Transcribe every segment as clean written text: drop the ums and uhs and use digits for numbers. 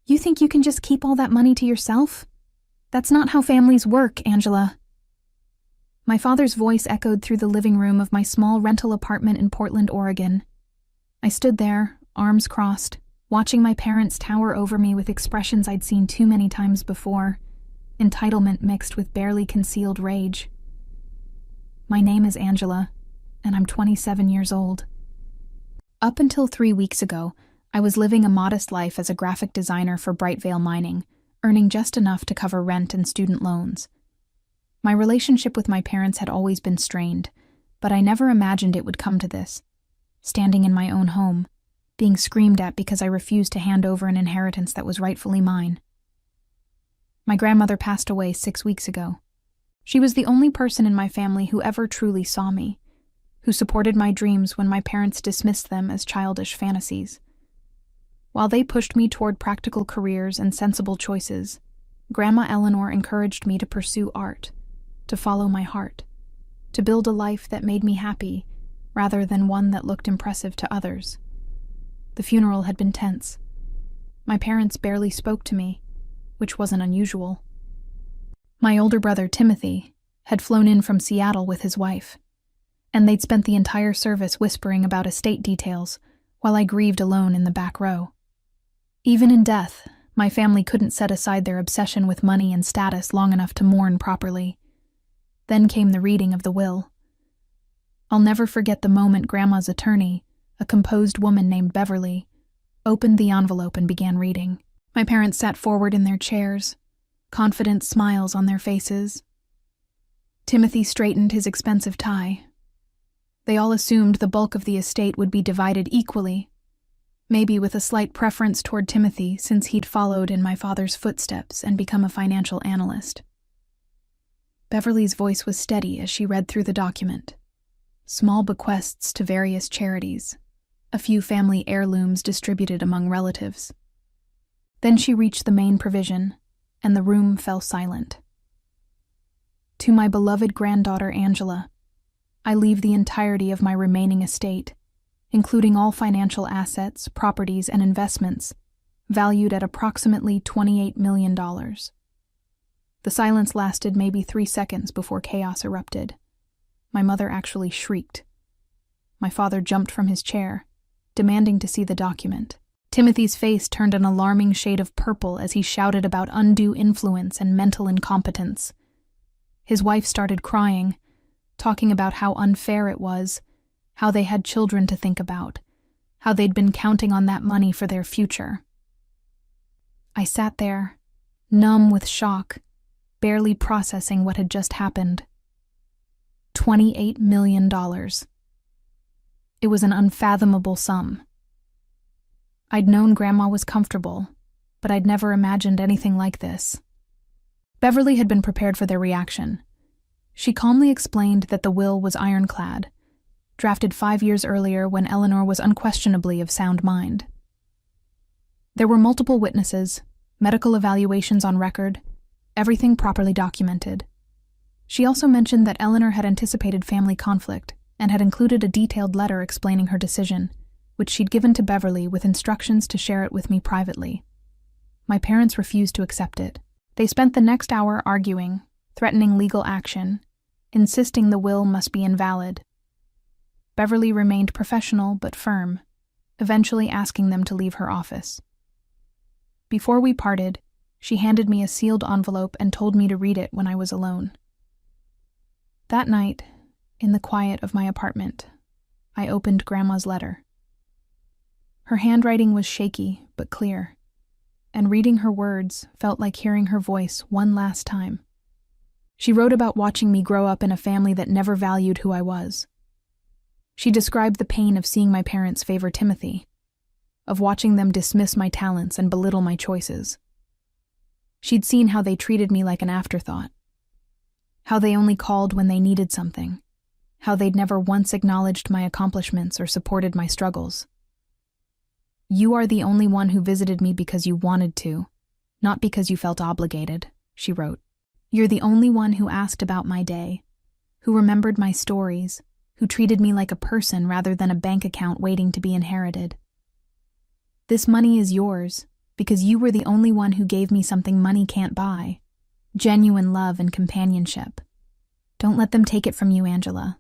You think you can just keep all that money to yourself? That's not how families work, Angela. My father's voice echoed through the living room of my small rental apartment in Portland, Oregon. I stood there, arms crossed, watching my parents tower over me with expressions I'd seen too many times before, entitlement mixed with barely concealed rage. My name is Angela, and I'm 27 years old. Up until 3 weeks ago, I was living a modest life as a graphic designer for Brightvale Mining, earning just enough to cover rent and student loans. My relationship with my parents had always been strained, but I never imagined it would come to this. Standing in my own home, being screamed at because I refused to hand over an inheritance that was rightfully mine. My grandmother passed away 6 weeks ago. She was the only person in my family who ever truly saw me, who supported my dreams when my parents dismissed them as childish fantasies. While they pushed me toward practical careers and sensible choices, Grandma Eleanor encouraged me to pursue art, to follow my heart, to build a life that made me happy, rather than one that looked impressive to others. The funeral had been tense. My parents barely spoke to me, which wasn't unusual. My older brother, Timothy, had flown in from Seattle with his wife, and they'd spent the entire service whispering about estate details while I grieved alone in the back row. Even in death, my family couldn't set aside their obsession with money and status long enough to mourn properly. Then came the reading of the will. I'll never forget the moment Grandma's attorney, a composed woman named Beverly, opened the envelope and began reading. My parents sat forward in their chairs, confident smiles on their faces. Timothy straightened his expensive tie. They all assumed the bulk of the estate would be divided equally, maybe with a slight preference toward Timothy since he'd followed in my father's footsteps and become a financial analyst. Beverly's voice was steady as she read through the document. Small bequests to various charities, a few family heirlooms distributed among relatives. Then she reached the main provision, and the room fell silent. To my beloved granddaughter Angela, I leave the entirety of my remaining estate, including all financial assets, properties, and investments, valued at approximately $28 million. The silence lasted maybe 3 seconds before chaos erupted. My mother actually shrieked. My father jumped from his chair, demanding to see the document. Timothy's face turned an alarming shade of purple as he shouted about undue influence and mental incompetence. His wife started crying, talking about how unfair it was, how they had children to think about, how they'd been counting on that money for their future. I sat there, numb with shock, barely processing what had just happened. $28 million. It was an unfathomable sum. I'd known Grandma was comfortable, but I'd never imagined anything like this. Beverly had been prepared for their reaction. She calmly explained that the will was ironclad, drafted 5 years earlier when Eleanor was unquestionably of sound mind. There were multiple witnesses, medical evaluations on record, everything properly documented. She also mentioned that Eleanor had anticipated family conflict and had included a detailed letter explaining her decision, which she'd given to Beverly with instructions to share it with me privately. My parents refused to accept it. They spent the next hour arguing, threatening legal action, insisting the will must be invalid. Beverly remained professional but firm, eventually asking them to leave her office. Before we parted, she handed me a sealed envelope and told me to read it when I was alone. That night, in the quiet of my apartment, I opened Grandma's letter. Her handwriting was shaky but clear, and reading her words felt like hearing her voice one last time. She wrote about watching me grow up in a family that never valued who I was. She described the pain of seeing my parents favor Timothy, of watching them dismiss my talents and belittle my choices. She'd seen how they treated me like an afterthought, how they only called when they needed something, how they'd never once acknowledged my accomplishments or supported my struggles. "You are the only one who visited me because you wanted to, not because you felt obligated," she wrote. "You're the only one who asked about my day, who remembered my stories, who treated me like a person rather than a bank account waiting to be inherited. This money is yours, because you were the only one who gave me something money can't buy. Genuine love and companionship. Don't let them take it from you, Angela.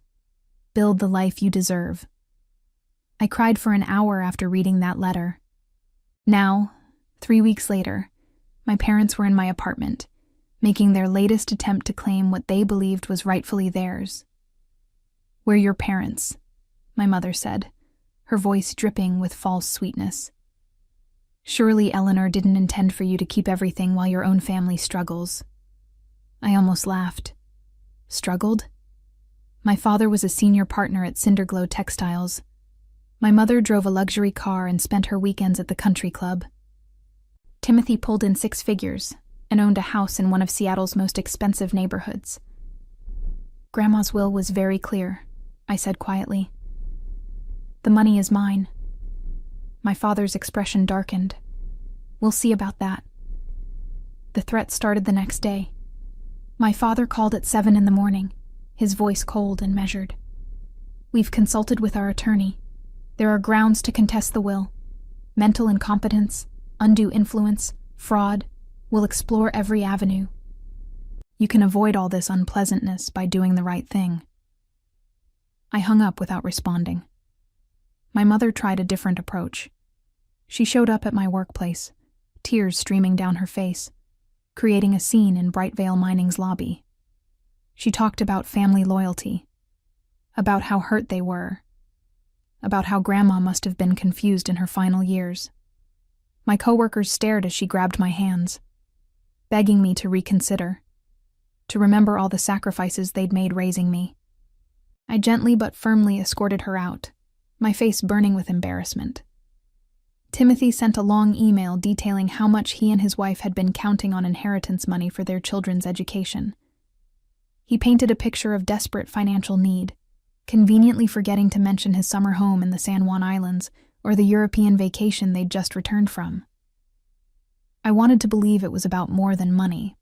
Build the life you deserve. I cried for an hour after reading that letter. Now, 3 weeks later, my parents were in my apartment, making their latest attempt to claim what they believed was rightfully theirs. "We're your parents," my mother said, her voice dripping with false sweetness. "Surely Eleanor didn't intend for you to keep everything while your own family struggles." I almost laughed. Struggled? My father was a senior partner at Cinderglow Textiles. My mother drove a luxury car and spent her weekends at the country club. Timothy pulled in 6 figures and owned a house in one of Seattle's most expensive neighborhoods. "Grandma's will was very clear," I said quietly. "The money is mine." My father's expression darkened. "We'll see about that." The threat started the next day. My father called at 7 in the morning, his voice cold and measured. "We've consulted with our attorney. There are grounds to contest the will. Mental incompetence, undue influence, fraud. We'll explore every avenue. You can avoid all this unpleasantness by doing the right thing." I hung up without responding. My mother tried a different approach. She showed up at my workplace, tears streaming down her face, creating a scene in Brightvale Mining's lobby. She talked about family loyalty, about how hurt they were, about how Grandma must have been confused in her final years. My coworkers stared as she grabbed my hands, begging me to reconsider, to remember all the sacrifices they'd made raising me. I gently but firmly escorted her out, my face burning with embarrassment. Timothy sent a long email detailing how much he and his wife had been counting on inheritance money for their children's education. He painted a picture of desperate financial need, conveniently forgetting to mention his summer home in the San Juan Islands or the European vacation they'd just returned from. I wanted to believe it was about more than money.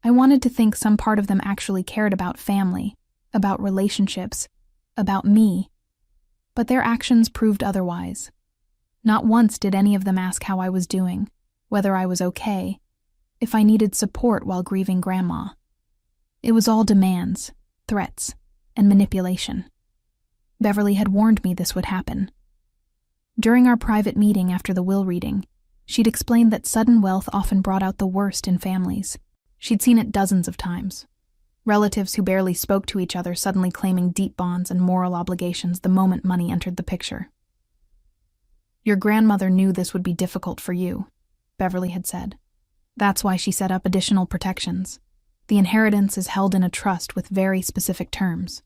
I wanted to think some part of them actually cared about family, about relationships, about me, but their actions proved otherwise. Not once did any of them ask how I was doing, whether I was okay, if I needed support while grieving Grandma. It was all demands, threats, and manipulation. Beverly had warned me this would happen. During our private meeting after the will reading, she'd explained that sudden wealth often brought out the worst in families. She'd seen it dozens of times. Relatives who barely spoke to each other suddenly claiming deep bonds and moral obligations the moment money entered the picture. "Your grandmother knew this would be difficult for you," Beverly had said. "That's why she set up additional protections. The inheritance is held in a trust with very specific terms.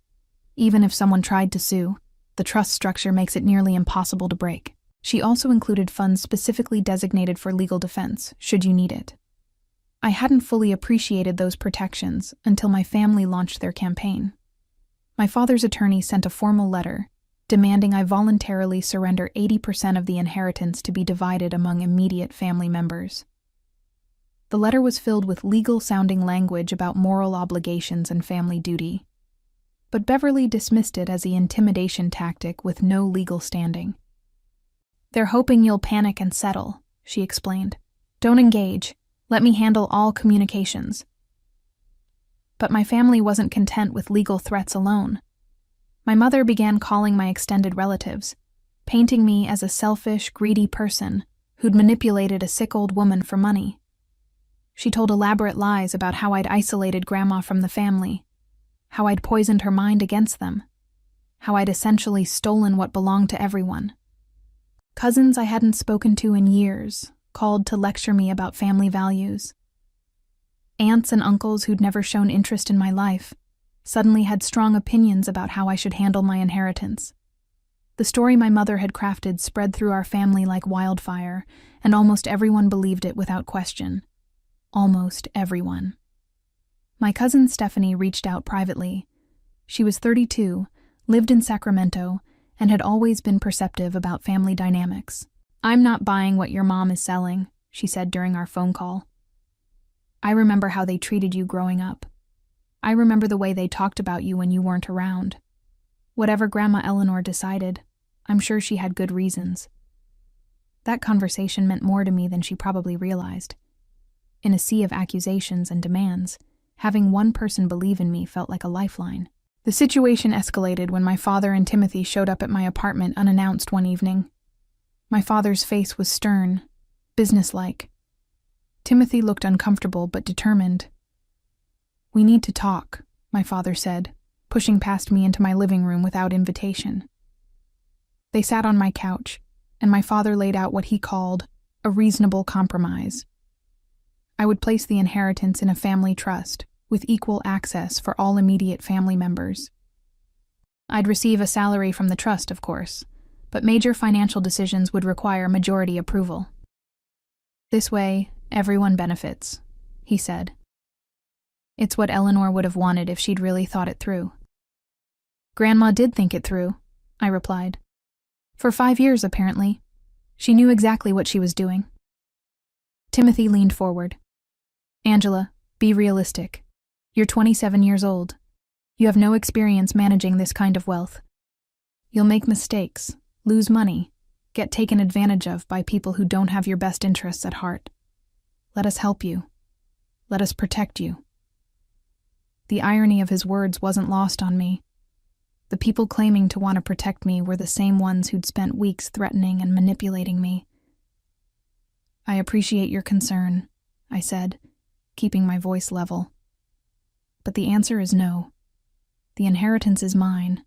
Even if someone tried to sue, the trust structure makes it nearly impossible to break. She also included funds specifically designated for legal defense, should you need it." I hadn't fully appreciated those protections until my family launched their campaign. My father's attorney sent a formal letter demanding I voluntarily surrender 80% of the inheritance to be divided among immediate family members. The letter was filled with legal-sounding language about moral obligations and family duty, but Beverly dismissed it as an intimidation tactic with no legal standing. "They're hoping you'll panic and settle," she explained. "Don't engage. Let me handle all communications." But my family wasn't content with legal threats alone. My mother began calling my extended relatives, painting me as a selfish, greedy person who'd manipulated a sick old woman for money. She told elaborate lies about how I'd isolated Grandma from the family, how I'd poisoned her mind against them, how I'd essentially stolen what belonged to everyone. Cousins I hadn't spoken to in years called to lecture me about family values. Aunts and uncles who'd never shown interest in my life suddenly had strong opinions about how I should handle my inheritance. The story my mother had crafted spread through our family like wildfire, and almost everyone believed it without question. Almost everyone. My cousin Stephanie reached out privately. She was 32, lived in Sacramento, and had always been perceptive about family dynamics. "I'm not buying what your mom is selling," she said during our phone call. "I remember how they treated you growing up. I remember the way they talked about you when you weren't around. Whatever Grandma Eleanor decided, I'm sure she had good reasons." That conversation meant more to me than she probably realized. In a sea of accusations and demands, having one person believe in me felt like a lifeline. The situation escalated when my father and Timothy showed up at my apartment unannounced one evening. My father's face was stern, businesslike. Timothy looked uncomfortable but determined. "We need to talk," my father said, pushing past me into my living room without invitation. They sat on my couch, and my father laid out what he called a reasonable compromise. I would place the inheritance in a family trust, with equal access for all immediate family members. I'd receive a salary from the trust, of course, but major financial decisions would require majority approval. "This way, everyone benefits," he said. "It's what Eleanor would have wanted if she'd really thought it through." "Grandma did think it through," I replied. "For 5 years, apparently. She knew exactly what she was doing." Timothy leaned forward. "Angela, be realistic. You're 27 years old. You have no experience managing this kind of wealth. You'll make mistakes, lose money, get taken advantage of by people who don't have your best interests at heart. Let us help you. Let us protect you." The irony of his words wasn't lost on me. The people claiming to want to protect me were the same ones who'd spent weeks threatening and manipulating me. "I appreciate your concern," I said, keeping my voice level. "But the answer is no. The inheritance is mine,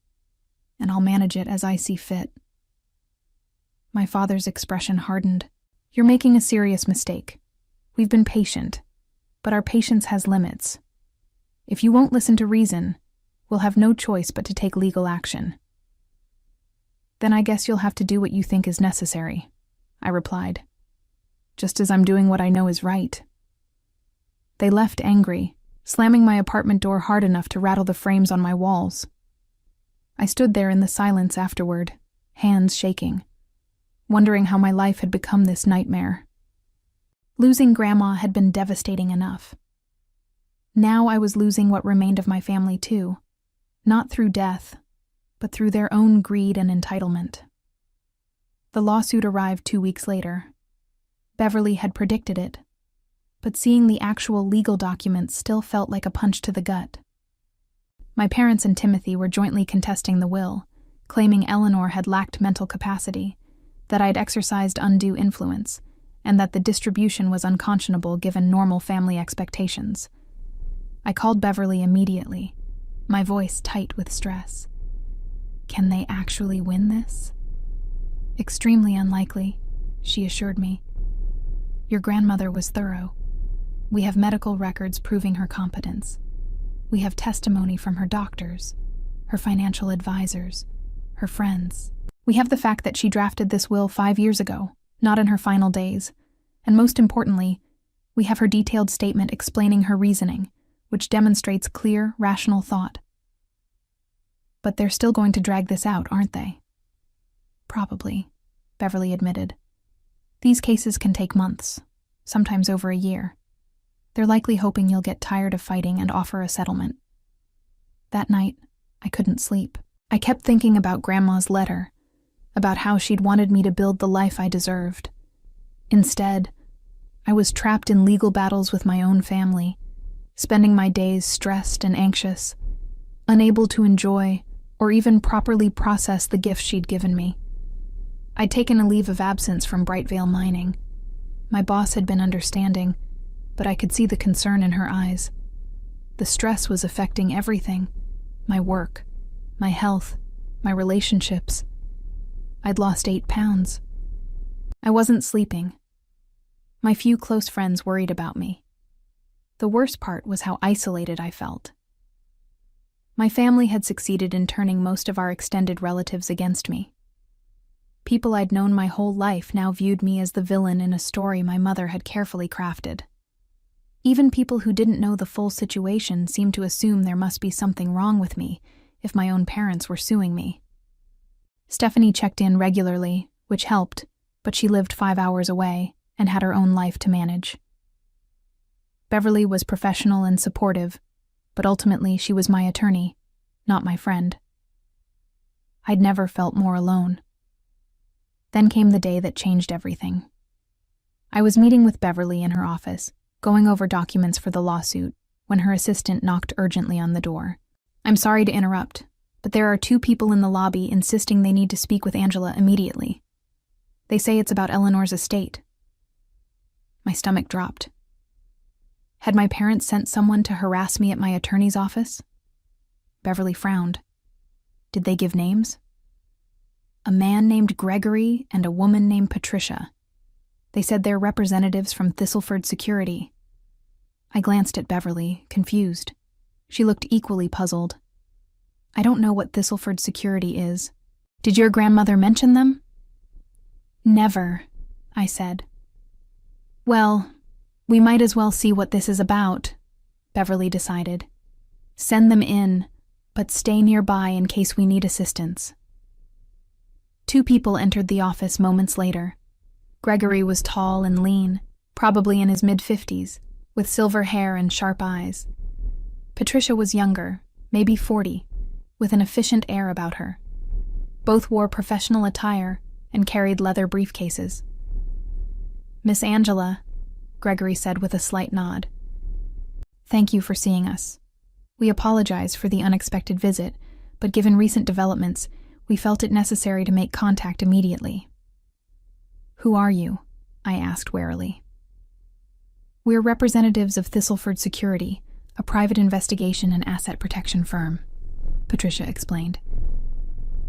and I'll manage it as I see fit." My father's expression hardened. "You're making a serious mistake. We've been patient, but our patience has limits. If you won't listen to reason, we'll have no choice but to take legal action." "Then I guess you'll have to do what you think is necessary," I replied, "just as I'm doing what I know is right." They left angry, slamming my apartment door hard enough to rattle the frames on my walls. I stood there in the silence afterward, hands shaking, wondering how my life had become this nightmare. Losing Grandma had been devastating enough. Now I was losing what remained of my family too, not through death, but through their own greed and entitlement. The lawsuit arrived 2 weeks later. Beverly had predicted it, but seeing the actual legal documents still felt like a punch to the gut. My parents and Timothy were jointly contesting the will, claiming Eleanor had lacked mental capacity, that I'd exercised undue influence, and that the distribution was unconscionable given normal family expectations. I called Beverly immediately, my voice tight with stress. "Can they actually win this?" "Extremely unlikely," she assured me. "Your grandmother was thorough. We have medical records proving her competence. We have testimony from her doctors, her financial advisors, her friends. We have the fact that she drafted this will 5 years ago, not in her final days. And most importantly, we have her detailed statement explaining her reasoning, which demonstrates clear, rational thought." "But they're still going to drag this out, aren't they?" "Probably," Beverly admitted. "These cases can take months, sometimes over a year. They're likely hoping you'll get tired of fighting and offer a settlement." That night, I couldn't sleep. I kept thinking about Grandma's letter, about how she'd wanted me to build the life I deserved. Instead, I was trapped in legal battles with my own family, spending my days stressed and anxious, unable to enjoy or even properly process the gifts she'd given me. I'd taken a leave of absence from Brightvale Mining. My boss had been understanding, but I could see the concern in her eyes. The stress was affecting everything: my work, my health, my relationships. I'd lost 8 pounds. I wasn't sleeping. My few close friends worried about me. The worst part was how isolated I felt. My family had succeeded in turning most of our extended relatives against me. People I'd known my whole life now viewed me as the villain in a story my mother had carefully crafted. Even people who didn't know the full situation seemed to assume there must be something wrong with me if my own parents were suing me. Stephanie checked in regularly, which helped, but she lived 5 hours away and had her own life to manage. Beverly was professional and supportive, but ultimately she was my attorney, not my friend. I'd never felt more alone. Then came the day that changed everything. I was meeting with Beverly in her office, going over documents for the lawsuit, when her assistant knocked urgently on the door. "I'm sorry to interrupt, but there are 2 people in the lobby insisting they need to speak with Angela immediately. They say it's about Eleanor's estate." My stomach dropped. Had my parents sent someone to harass me at my attorney's office? Beverly frowned. Did they give names? A man named Gregory and a woman named Patricia. They said they're representatives from Thistleford Security. I glanced at Beverly, confused. She looked equally puzzled. "I don't know what Thistleford Security is. Did your grandmother mention them?" "Never," I said. "Well, we might as well see what this is about," Beverly decided. "Send them in, but stay nearby in case we need assistance." 2 people entered the office moments later. Gregory was tall and lean, probably in his mid-50s, with silver hair and sharp eyes. Patricia was younger, maybe 40, with an efficient air about her. Both wore professional attire and carried leather briefcases. "Miss Angela," Gregory said with a slight nod. "Thank you for seeing us. We apologize for the unexpected visit, but given recent developments, we felt it necessary to make contact immediately." "Who are you?" I asked warily. "We're representatives of Thistleford Security, a private investigation and asset protection firm," Patricia explained.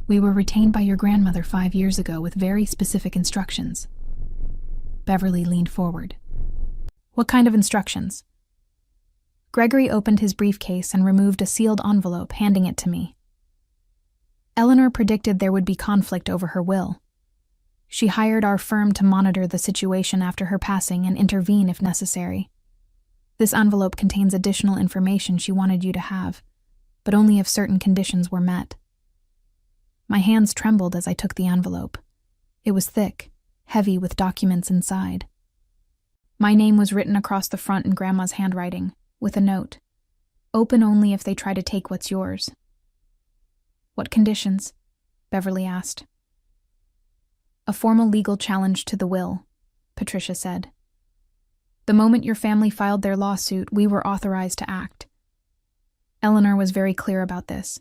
"We were retained by your grandmother 5 years ago with very specific instructions." Beverly leaned forward. "What kind of instructions?" Gregory opened his briefcase and removed a sealed envelope, handing it to me. "Eleanor predicted there would be conflict over her will. She hired our firm to monitor the situation after her passing and intervene if necessary. This envelope contains additional information she wanted you to have, but only if certain conditions were met." My hands trembled as I took the envelope. It was thick, heavy with documents inside. My name was written across the front in Grandma's handwriting, with a note: "Open only if they try to take what's yours." "What conditions?" Beverly asked. "A formal legal challenge to the will," Patricia said. "The moment your family filed their lawsuit, we were authorized to act. Eleanor was very clear about this.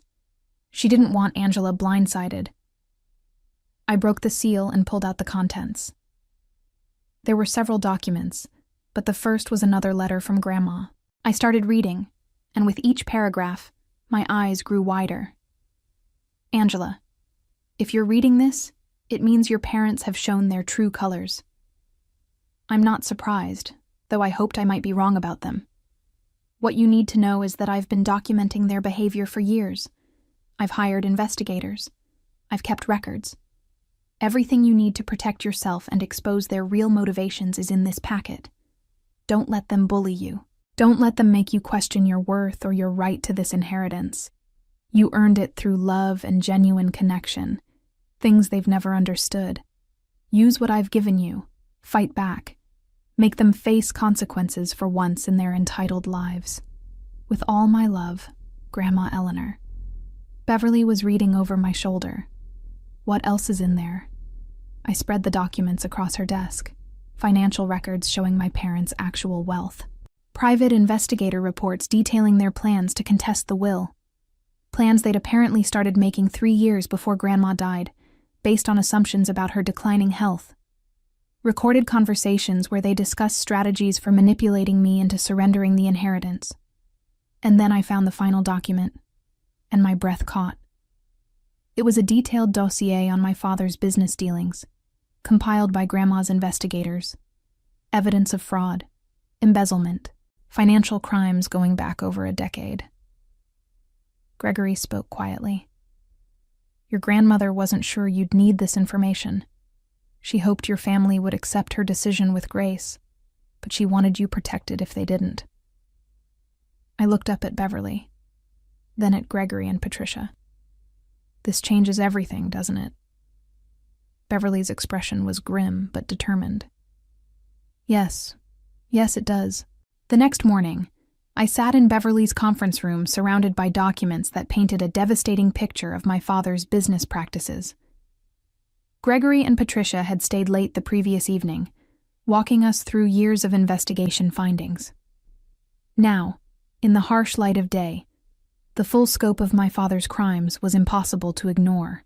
She didn't want Angela blindsided." I broke the seal and pulled out the contents. There were several documents, but the first was another letter from Grandma. I started reading, and with each paragraph, my eyes grew wider. "Angela, if you're reading this, it means your parents have shown their true colors. I'm not surprised, though I hoped I might be wrong about them. What you need to know is that I've been documenting their behavior for years. I've hired investigators. I've kept records. Everything you need to protect yourself and expose their real motivations is in this packet. Don't let them bully you. Don't let them make you question your worth or your right to this inheritance. You earned it through love and genuine connection, things they've never understood. Use what I've given you. Fight back. Make them face consequences for once in their entitled lives. With all my love, Grandma Eleanor." Beverly was reading over my shoulder. "What else is in there?" I spread the documents across her desk, financial records showing my parents' actual wealth. Private investigator reports detailing their plans to contest the will. Plans they'd apparently started making 3 years before Grandma died, based on assumptions about her declining health. Recorded conversations where they discussed strategies for manipulating me into surrendering the inheritance. And then I found the final document, and my breath caught. It was a detailed dossier on my father's business dealings, compiled by Grandma's investigators. Evidence of fraud, embezzlement, financial crimes going back over a decade. Gregory spoke quietly. "Your grandmother wasn't sure you'd need this information. She hoped your family would accept her decision with grace, but she wanted you protected if they didn't." I looked up at Beverly, then at Gregory and Patricia. "This changes everything, doesn't it?" Beverly's expression was grim but determined. Yes, it does." The next morning, I sat in Beverly's conference room surrounded by documents that painted a devastating picture of my father's business practices. Gregory and Patricia had stayed late the previous evening, walking us through years of investigation findings. Now, in the harsh light of day, the full scope of my father's crimes was impossible to ignore.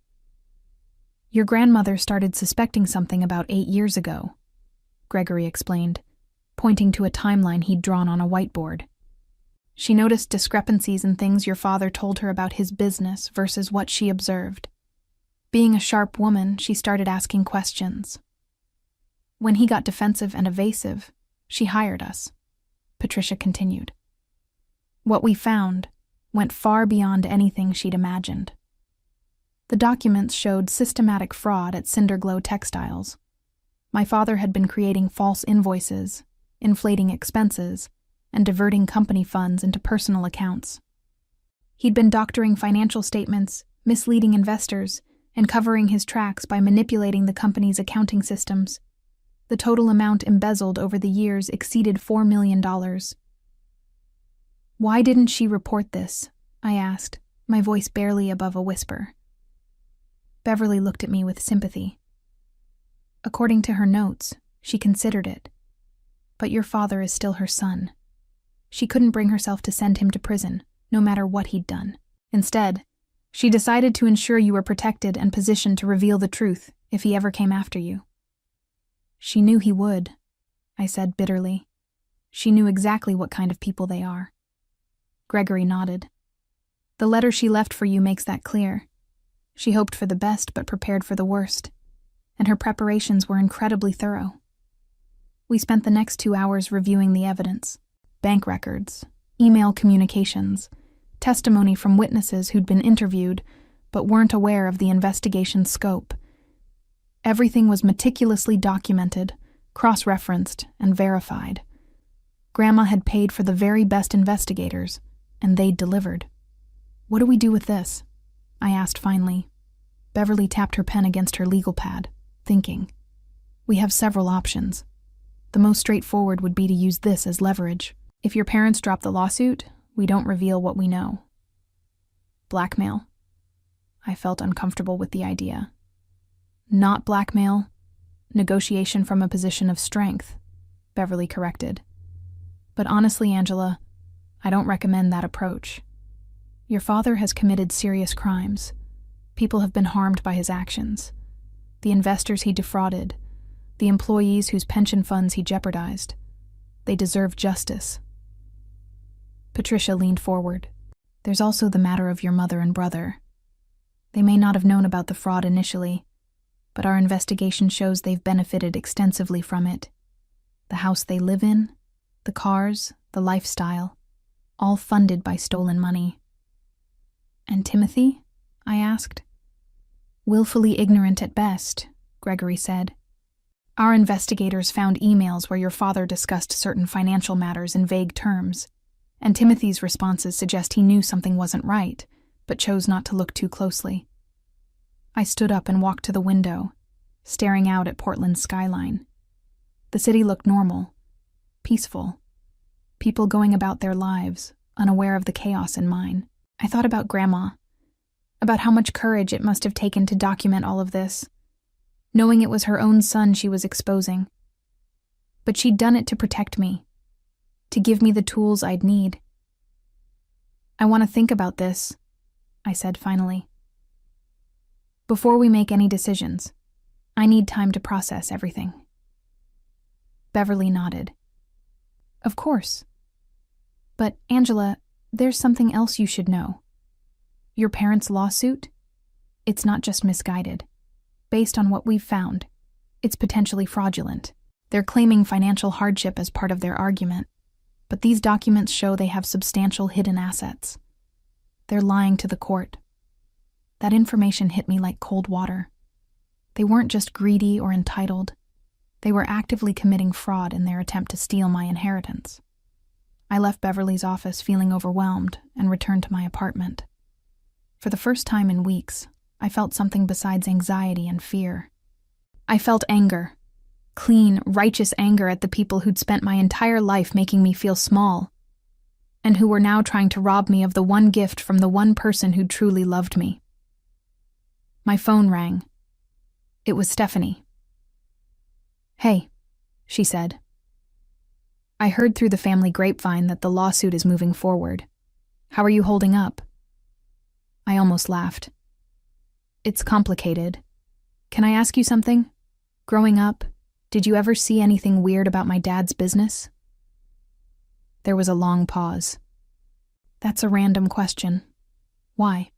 Your grandmother started suspecting something about 8 years ago, Gregory explained, pointing to a timeline he'd drawn on a whiteboard. She noticed discrepancies in things your father told her about his business versus what she observed. Being a sharp woman, she started asking questions. When he got defensive and evasive, she hired us, Patricia continued. What we found went far beyond anything she'd imagined. The documents showed systematic fraud at Cinderglow Textiles. My father had been creating false invoices, inflating expenses, and diverting company funds into personal accounts. He'd been doctoring financial statements, misleading investors, and covering his tracks by manipulating the company's accounting systems. The total amount embezzled over the years exceeded $4 million. Why didn't she report this? I asked, my voice barely above a whisper. Beverly looked at me with sympathy. According to her notes, she considered it. But your father is still her son. She couldn't bring herself to send him to prison, no matter what he'd done. Instead, she decided to ensure you were protected and positioned to reveal the truth if he ever came after you. She knew he would, I said bitterly. She knew exactly what kind of people they are. Gregory nodded. The letter she left for you makes that clear. She hoped for the best but prepared for the worst, and her preparations were incredibly thorough. We spent the next 2 hours reviewing the evidence. Bank records, email communications, testimony from witnesses who'd been interviewed but weren't aware of the investigation's scope. Everything was meticulously documented, cross-referenced, and verified. Grandma had paid for the very best investigators, and they'd delivered. What do we do with this? I asked finally. Beverly tapped her pen against her legal pad, thinking. We have several options. The most straightforward would be to use this as leverage. If your parents drop the lawsuit, we don't reveal what we know. Blackmail. I felt uncomfortable with the idea. Not blackmail. Negotiation from a position of strength, Beverly corrected. But honestly, Angela, I don't recommend that approach. Your father has committed serious crimes. People have been harmed by his actions. The investors he defrauded, the employees whose pension funds he jeopardized. They deserve justice. Patricia leaned forward. There's also the matter of your mother and brother. They may not have known about the fraud initially, but our investigation shows they've benefited extensively from it. The house they live in, the cars, the lifestyle, all funded by stolen money. And Timothy? I asked. Willfully ignorant at best, Gregory said. Our investigators found emails where your father discussed certain financial matters in vague terms, and Timothy's responses suggest he knew something wasn't right, but chose not to look too closely. I stood up and walked to the window, staring out at Portland's skyline. The city looked normal, peaceful. People going about their lives, unaware of the chaos in mine. I thought about Grandma, about how much courage it must have taken to document all of this, knowing it was her own son she was exposing. But she'd done it to protect me, to give me the tools I'd need. I want to think about this, I said finally. Before we make any decisions, I need time to process everything. Beverly nodded. Of course. But, Angela, there's something else you should know. Your parents' lawsuit? It's not just misguided. Based on what we've found, it's potentially fraudulent. They're claiming financial hardship as part of their argument, but these documents show they have substantial hidden assets. They're lying to the court. That information hit me like cold water. They weren't just greedy or entitled. They were actively committing fraud in their attempt to steal my inheritance. I left Beverly's office feeling overwhelmed and returned to my apartment. For the first time in weeks, I felt something besides anxiety and fear. I felt anger. Clean, righteous anger at the people who'd spent my entire life making me feel small, and who were now trying to rob me of the one gift from the one person who truly loved me. My phone rang. It was Stephanie. "Hey," she said. "I heard through the family grapevine that the lawsuit is moving forward. How are you holding up?" I almost laughed. "It's complicated. Can I ask you something? Growing up, did you ever see anything weird about my dad's business?" There was a long pause. "That's a random question. Why?"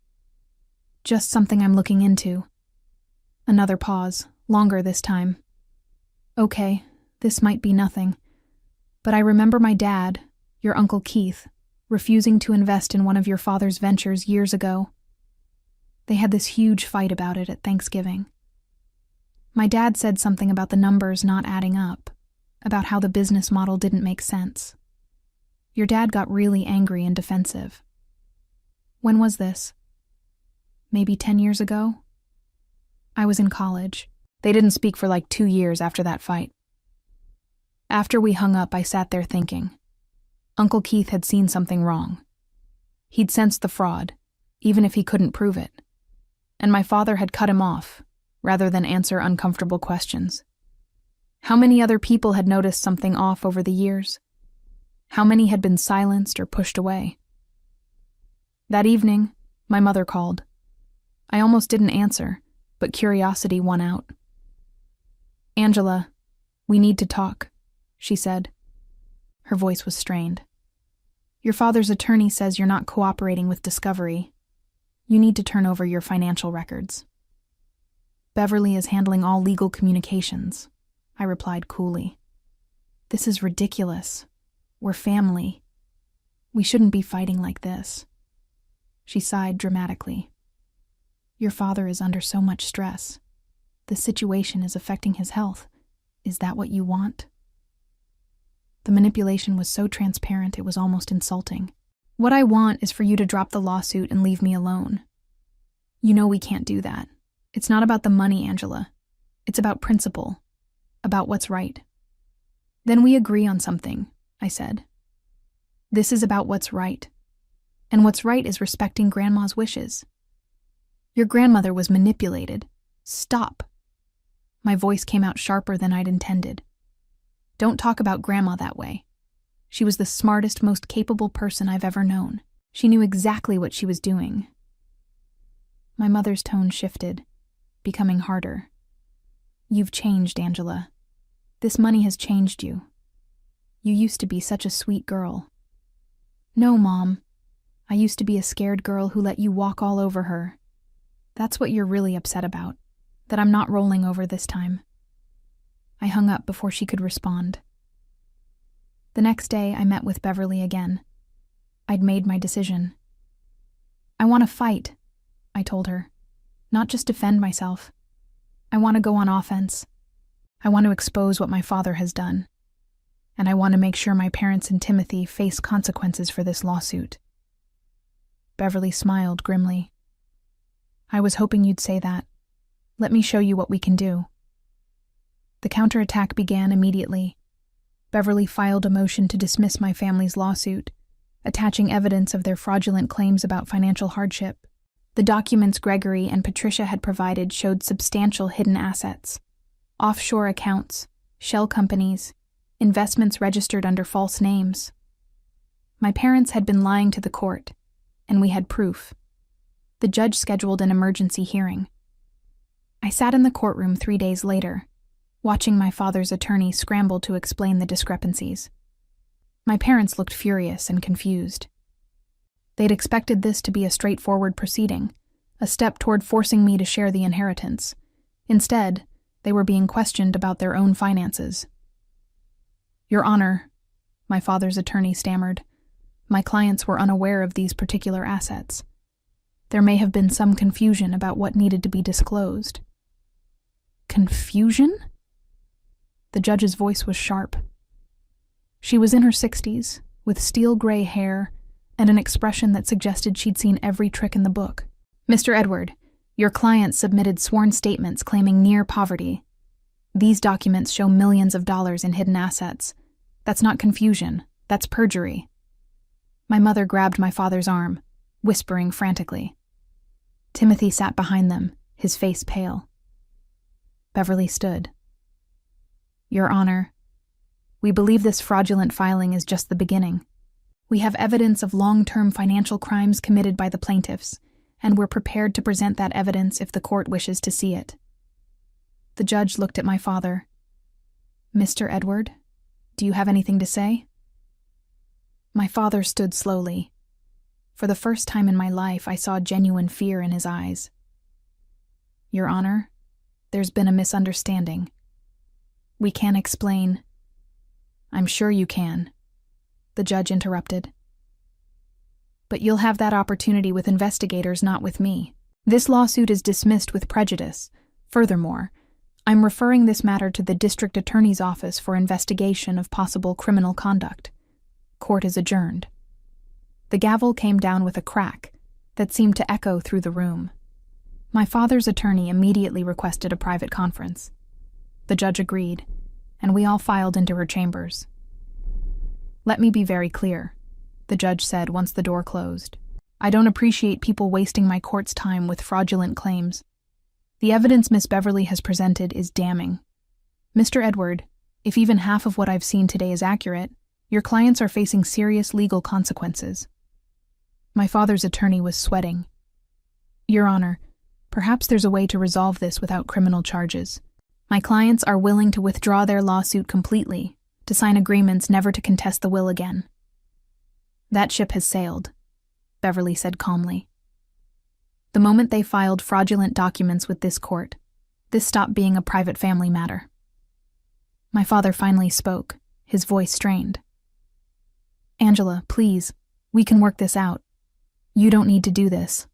"Just something I'm looking into." Another pause, longer this time. "Okay, this might be nothing. But I remember my dad, your Uncle Keith, refusing to invest in one of your father's ventures years ago. They had this huge fight about it at Thanksgiving. My dad said something about the numbers not adding up, about how the business model didn't make sense. Your dad got really angry and defensive. When was this? Maybe 10 years ago? I was in college. They didn't speak for like 2 years after that fight. After we hung up, I sat there thinking. Uncle Keith had seen something wrong. He'd sensed the fraud, even if he couldn't prove it. And my father had cut him off, rather than answer uncomfortable questions. How many other people had noticed something off over the years? How many had been silenced or pushed away? That evening, my mother called. I almost didn't answer, but curiosity won out. "Angela, we need to talk," she said. Her voice was strained. "Your father's attorney says you're not cooperating with discovery. You need to turn over your financial records." "Beverly is handling all legal communications," I replied coolly. "This is ridiculous. We're family. We shouldn't be fighting like this." She sighed dramatically. "Your father is under so much stress. The situation is affecting his health. Is that what you want?" The manipulation was so transparent it was almost insulting. "What I want is for you to drop the lawsuit and leave me alone. You know we can't do that. It's not about the money, Angela. It's about principle, about what's right." "Then we agree on something," I said. "This is about what's right. And what's right is respecting Grandma's wishes. Your grandmother was manipulated. Stop." My voice came out sharper than I'd intended. "Don't talk about Grandma that way. She was the smartest, most capable person I've ever known. She knew exactly what she was doing." My mother's tone shifted, becoming harder. "You've changed, Angela. This money has changed you. You used to be such a sweet girl." "No, Mom. I used to be a scared girl who let you walk all over her. That's what you're really upset about, that I'm not rolling over this time." I hung up before she could respond. The next day, I met with Beverly again. I'd made my decision. "I want to fight," I told her. "Not just defend myself. I want to go on offense. I want to expose what my father has done. And I want to make sure my parents and Timothy face consequences for this lawsuit." Beverly smiled grimly. "I was hoping you'd say that. Let me show you what we can do." The counterattack began immediately. Beverly filed a motion to dismiss my family's lawsuit, attaching evidence of their fraudulent claims about financial hardship. The documents Gregory and Patricia had provided showed substantial hidden assets, offshore accounts, shell companies, investments registered under false names. My parents had been lying to the court, and we had proof. The judge scheduled an emergency hearing. I sat in the courtroom 3 days later, watching my father's attorney scramble to explain the discrepancies. My parents looked furious and confused. They'd expected this to be a straightforward proceeding, a step toward forcing me to share the inheritance. Instead, they were being questioned about their own finances. "Your Honor," my father's attorney stammered, "my clients were unaware of these particular assets. There may have been some confusion about what needed to be disclosed." "Confusion?" The judge's voice was sharp. She was in her 60s, with steel-gray hair and an expression that suggested she'd seen every trick in the book. "Mr. Edward, your client submitted sworn statements claiming near poverty. These documents show millions of dollars in hidden assets. That's not confusion, that's perjury." My mother grabbed my father's arm, whispering frantically. Timothy sat behind them, his face pale. Beverly stood. Your Honor, we believe this fraudulent filing is just the beginning. We have evidence of long-term financial crimes committed by the plaintiffs, and we're prepared to present that evidence if the court wishes to see it. The judge looked at my father. Mr. Edward, do you have anything to say? My father stood slowly. For the first time in my life, I saw genuine fear in his eyes. Your Honor, there's been a misunderstanding. We can't explain. I'm sure you can, the judge interrupted. But you'll have that opportunity with investigators, not with me. This lawsuit is dismissed with prejudice. Furthermore, I'm referring this matter to the district attorney's office for investigation of possible criminal conduct. Court is adjourned. The gavel came down with a crack that seemed to echo through the room. My father's attorney immediately requested a private conference. The judge agreed, and we all filed into her chambers. Let me be very clear, the judge said once the door closed. I don't appreciate people wasting my court's time with fraudulent claims. The evidence Miss Beverly has presented is damning. Mr. Edward, if even half of what I've seen today is accurate, your clients are facing serious legal consequences. My father's attorney was sweating. Your Honor, perhaps there's a way to resolve this without criminal charges. My clients are willing to withdraw their lawsuit completely, to sign agreements never to contest the will again. That ship has sailed, Beverly said calmly. The moment they filed fraudulent documents with this court, this stopped being a private family matter. My father finally spoke, his voice strained. Angela, please, we can work this out. You don't need to do this.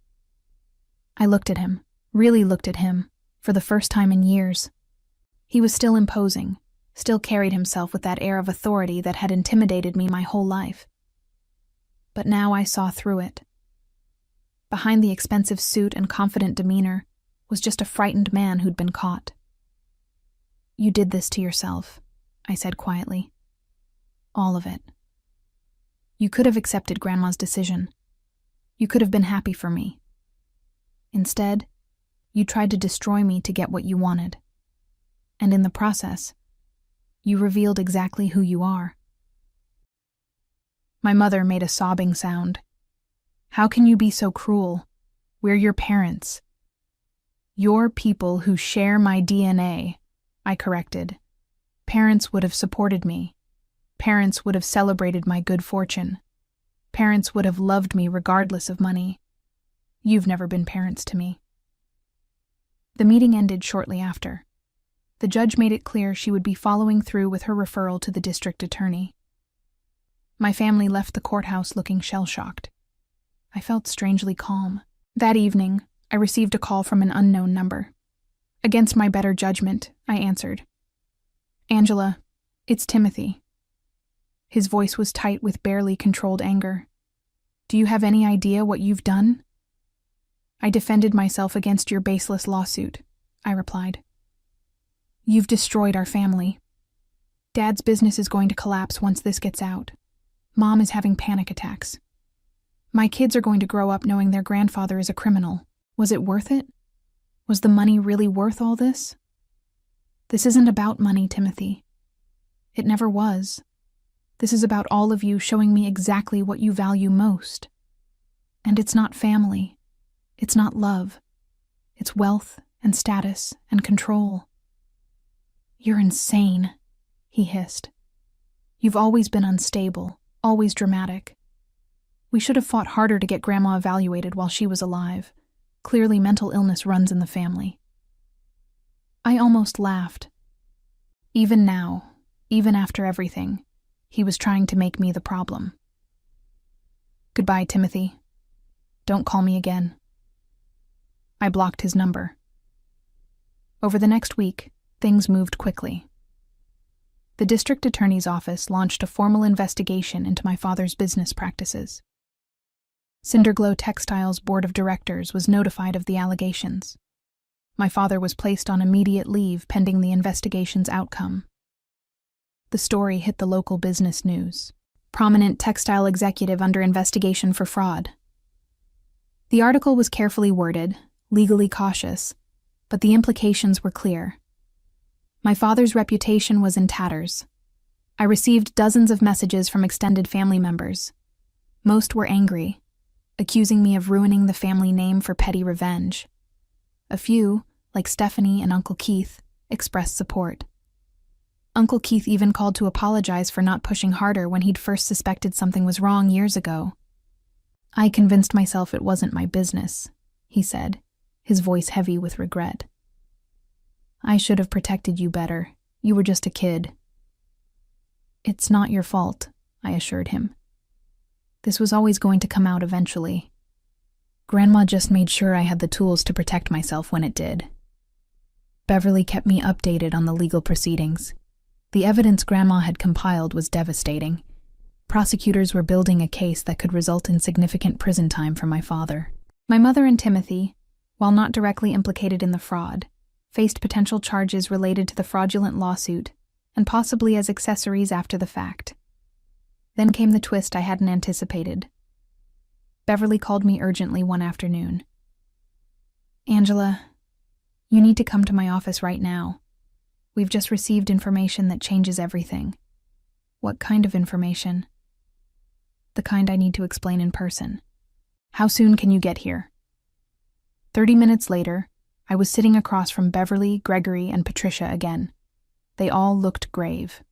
I looked at him, really looked at him, for the first time in years. He was still imposing, still carried himself with that air of authority that had intimidated me my whole life. But now I saw through it. Behind the expensive suit and confident demeanor was just a frightened man who'd been caught. You did this to yourself, I said quietly. All of it. You could have accepted Grandma's decision. You could have been happy for me. Instead, you tried to destroy me to get what you wanted. And in the process, you revealed exactly who you are. My mother made a sobbing sound. How can you be so cruel? We're your parents. You're people who share my DNA, I corrected. Parents would have supported me. Parents would have celebrated my good fortune. Parents would have loved me regardless of money. You've never been parents to me. The meeting ended shortly after. The judge made it clear she would be following through with her referral to the district attorney. My family left the courthouse looking shell-shocked. I felt strangely calm. That evening, I received a call from an unknown number. Against my better judgment, I answered. Angela, it's Timothy. His voice was tight with barely controlled anger. Do you have any idea what you've done? I defended myself against your baseless lawsuit, I replied. You've destroyed our family. Dad's business is going to collapse once this gets out. Mom is having panic attacks. My kids are going to grow up knowing their grandfather is a criminal. Was it worth it? Was the money really worth all this? This isn't about money, Timothy. It never was. This is about all of you showing me exactly what you value most. And it's not family. It's not love. It's wealth and status and control. You're insane, he hissed. You've always been unstable, always dramatic. We should have fought harder to get Grandma evaluated while she was alive. Clearly mental illness runs in the family. I almost laughed. Even now, even after everything, he was trying to make me the problem. Goodbye, Timothy. Don't call me again. I blocked his number. Over the next week, things moved quickly. The district attorney's office launched a formal investigation into my father's business practices. Cinderglow Textiles' board of directors was notified of the allegations. My father was placed on immediate leave pending the investigation's outcome. The story hit the local business news. Prominent textile executive under investigation for fraud. The article was carefully worded, legally cautious, but the implications were clear. My father's reputation was in tatters. I received dozens of messages from extended family members. Most were angry, accusing me of ruining the family name for petty revenge. A few, like Stephanie and Uncle Keith, expressed support. Uncle Keith even called to apologize for not pushing harder when he'd first suspected something was wrong years ago. I convinced myself it wasn't my business, he said, his voice heavy with regret. I should have protected you better. You were just a kid. It's not your fault, I assured him. This was always going to come out eventually. Grandma just made sure I had the tools to protect myself when it did. Beverly kept me updated on the legal proceedings. The evidence Grandma had compiled was devastating. Prosecutors were building a case that could result in significant prison time for my father. My mother and Timothy, while not directly implicated in the fraud, faced potential charges related to the fraudulent lawsuit and possibly as accessories after the fact. Then came the twist I hadn't anticipated. Beverly called me urgently one afternoon. Angela, you need to come to my office right now. We've just received information that changes everything. What kind of information? The kind I need to explain in person. How soon can you get here? 30 minutes later, I was sitting across from Beverly, Gregory, and Patricia again. They all looked grave.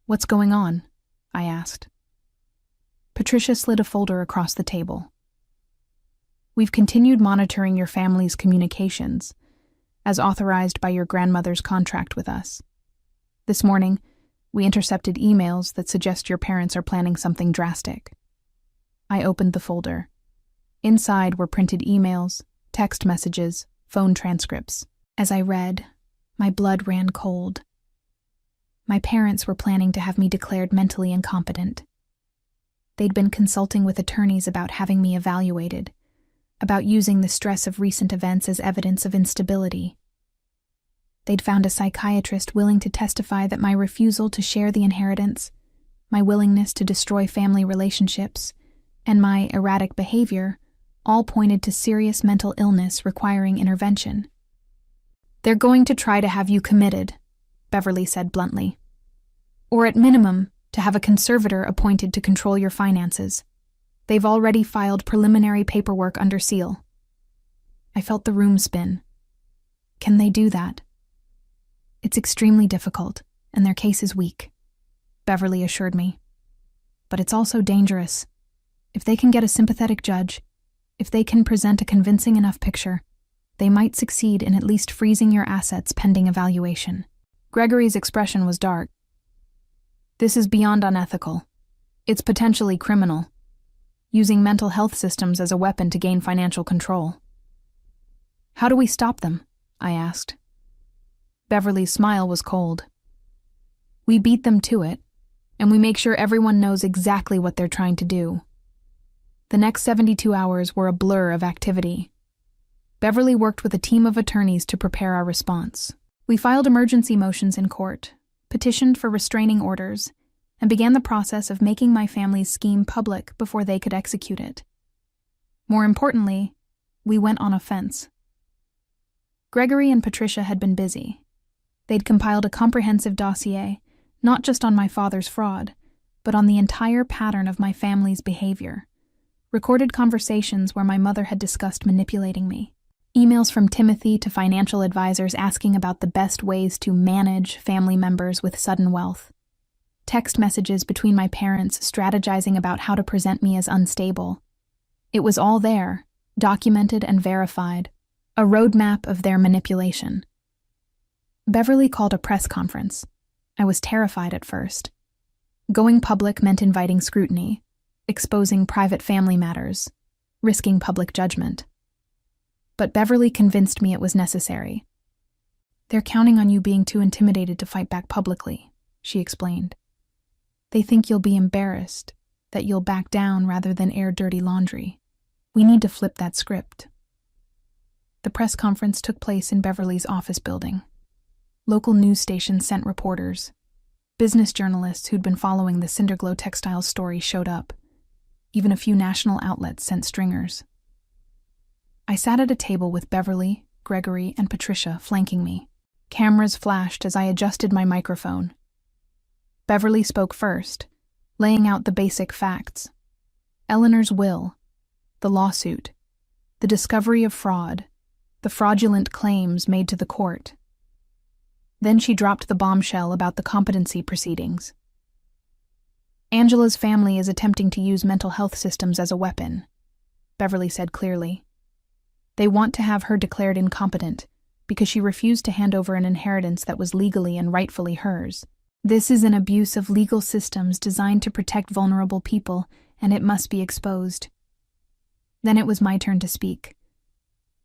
What's going on? I asked. Patricia slid a folder across the table. We've continued monitoring your family's communications, as authorized by your grandmother's contract with us. This morning, we intercepted emails that suggest your parents are planning something drastic. I opened the folder. Inside were printed emails, text messages, phone transcripts. As I read, my blood ran cold. My parents were planning to have me declared mentally incompetent. They'd been consulting with attorneys about having me evaluated, about using the stress of recent events as evidence of instability. They'd found a psychiatrist willing to testify that my refusal to share the inheritance, my willingness to destroy family relationships, and my erratic behavior all pointed to serious mental illness requiring intervention. They're going to try to have you committed, Beverly said bluntly. Or at minimum, to have a conservator appointed to control your finances. They've already filed preliminary paperwork under seal. I felt the room spin. Can they do that? It's extremely difficult, and their case is weak, Beverly assured me. But it's also dangerous. If they can get a sympathetic judge, if they can present a convincing enough picture, they might succeed in at least freezing your assets pending evaluation. Gregory's expression was dark. This is beyond unethical. It's potentially criminal, using mental health systems as a weapon to gain financial control. How do we stop them? I asked. Beverly's smile was cold. We beat them to it, and we make sure everyone knows exactly what they're trying to do. The next 72 hours were a blur of activity. Beverly worked with a team of attorneys to prepare our response. We filed emergency motions in court, petitioned for restraining orders, and began the process of making my family's scheme public before they could execute it. More importantly, we went on offense. Gregory and Patricia had been busy. They'd compiled a comprehensive dossier, not just on my father's fraud, but on the entire pattern of my family's behavior. Recorded conversations where my mother had discussed manipulating me. Emails from Timothy to financial advisors asking about the best ways to manage family members with sudden wealth. Text messages between my parents strategizing about how to present me as unstable. It was all there, documented and verified, a roadmap of their manipulation. Beverly called a press conference. I was terrified at first. Going public meant inviting scrutiny, exposing private family matters, risking public judgment. But Beverly convinced me it was necessary. They're counting on you being too intimidated to fight back publicly, she explained. They think you'll be embarrassed, that you'll back down rather than air dirty laundry. We need to flip that script. The press conference took place in Beverly's office building. Local news stations sent reporters. Business journalists who'd been following the Cinderglow Textiles story showed up. Even a few national outlets sent stringers. I sat at a table with Beverly, Gregory, and Patricia flanking me. Cameras flashed as I adjusted my microphone. Beverly spoke first, laying out the basic facts. Eleanor's will, the lawsuit, the discovery of fraud, the fraudulent claims made to the court. Then she dropped the bombshell about the competency proceedings. Angela's family is attempting to use mental health systems as a weapon, Beverly said clearly. They want to have her declared incompetent because she refused to hand over an inheritance that was legally and rightfully hers. This is an abuse of legal systems designed to protect vulnerable people, and it must be exposed. Then it was my turn to speak.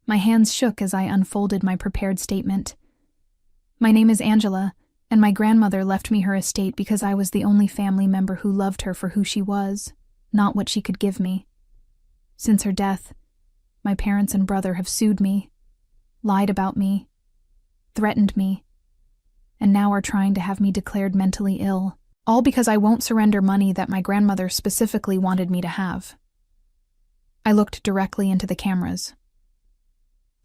My hands shook as I unfolded my prepared statement. My name is Angela, and my grandmother left me her estate because I was the only family member who loved her for who she was, not what she could give me. Since her death, my parents and brother have sued me, lied about me, threatened me, and now are trying to have me declared mentally ill, all because I won't surrender money that my grandmother specifically wanted me to have. I looked directly into the cameras.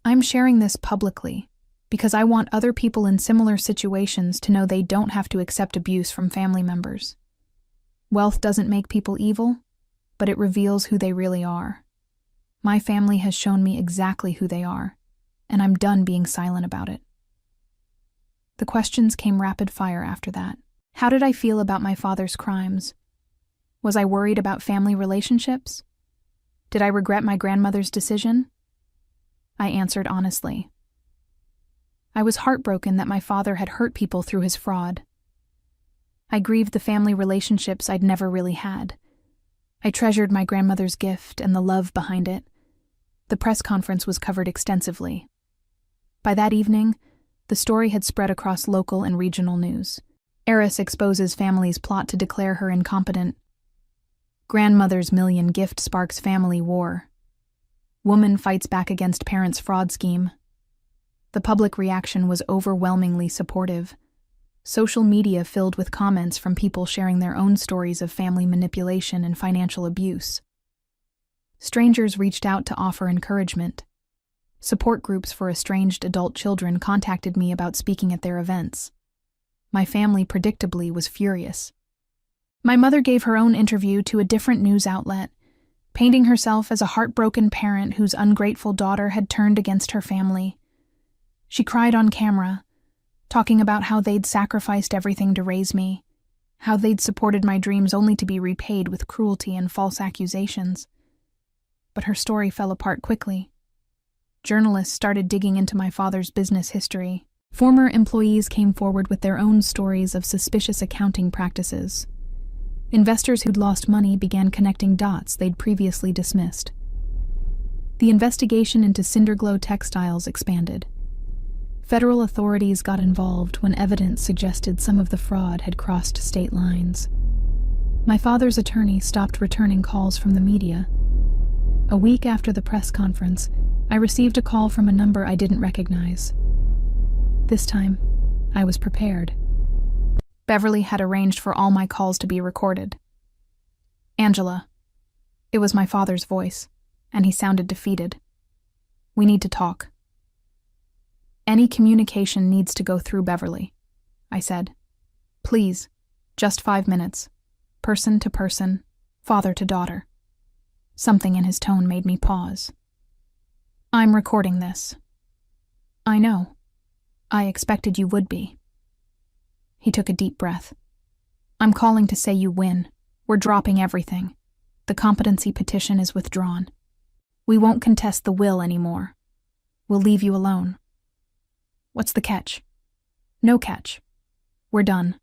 I'm sharing this publicly because I want other people in similar situations to know they don't have to accept abuse from family members. Wealth doesn't make people evil, but it reveals who they really are. My family has shown me exactly who they are, and I'm done being silent about it. The questions came rapid fire after that. How did I feel about my father's crimes? Was I worried about family relationships? Did I regret my grandmother's decision? I answered honestly. I was heartbroken that my father had hurt people through his fraud. I grieved the family relationships I'd never really had. I treasured my grandmother's gift and the love behind it. The press conference was covered extensively. By that evening, the story had spread across local and regional news. Heiress exposes family's plot to declare her incompetent. Grandmother's million gift sparks family war. Woman fights back against parents' fraud scheme. The public reaction was overwhelmingly supportive. Social media filled with comments from people sharing their own stories of family manipulation and financial abuse. Strangers reached out to offer encouragement. Support groups for estranged adult children contacted me about speaking at their events. My family, predictably, was furious. My mother gave her own interview to a different news outlet, painting herself as a heartbroken parent whose ungrateful daughter had turned against her family. She cried on camera, talking about how they'd sacrificed everything to raise me, how they'd supported my dreams only to be repaid with cruelty and false accusations. But her story fell apart quickly. Journalists started digging into my father's business history. Former employees came forward with their own stories of suspicious accounting practices. Investors who'd lost money began connecting dots they'd previously dismissed. The investigation into Cinderglow Textiles expanded. Federal authorities got involved when evidence suggested some of the fraud had crossed state lines. My father's attorney stopped returning calls from the media. A week after the press conference, I received a call from a number I didn't recognize. This time, I was prepared. Beverly had arranged for all my calls to be recorded. Angela. It was my father's voice, and he sounded defeated. We need to talk. Any communication needs to go through Beverly, I said. Please, just 5 minutes. Person to person, father to daughter. Something in his tone made me pause. I'm recording this. I know. I expected you would be. He took a deep breath. I'm calling to say you win. We're dropping everything. The competency petition is withdrawn. We won't contest the will anymore. We'll leave you alone. What's the catch? No catch. We're done.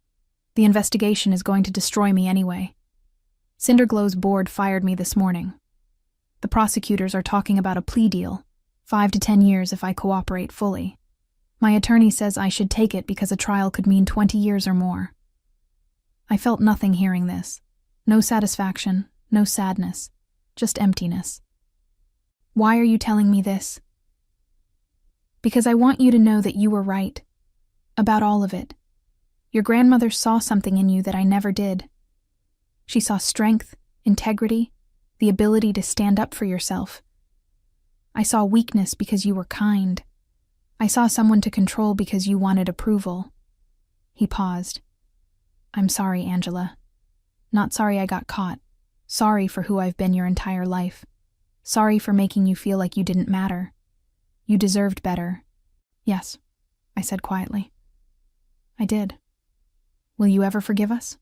The investigation is going to destroy me anyway. Cinderglow's board fired me this morning. The prosecutors are talking about a plea deal, 5 to 10 years if I cooperate fully. My attorney says I should take it because a trial could mean 20 years or more. I felt nothing hearing this. No satisfaction, no sadness, just emptiness. Why are you telling me this? Because I want you to know that you were right. About all of it. Your grandmother saw something in you that I never did. She saw strength, integrity, the ability to stand up for yourself. I saw weakness because you were kind. I saw someone to control because you wanted approval." He paused. "I'm sorry, Angela. Not sorry I got caught. Sorry for who I've been your entire life. Sorry for making you feel like you didn't matter. You deserved better." "Yes," I said quietly. "I did. Will you ever forgive us?"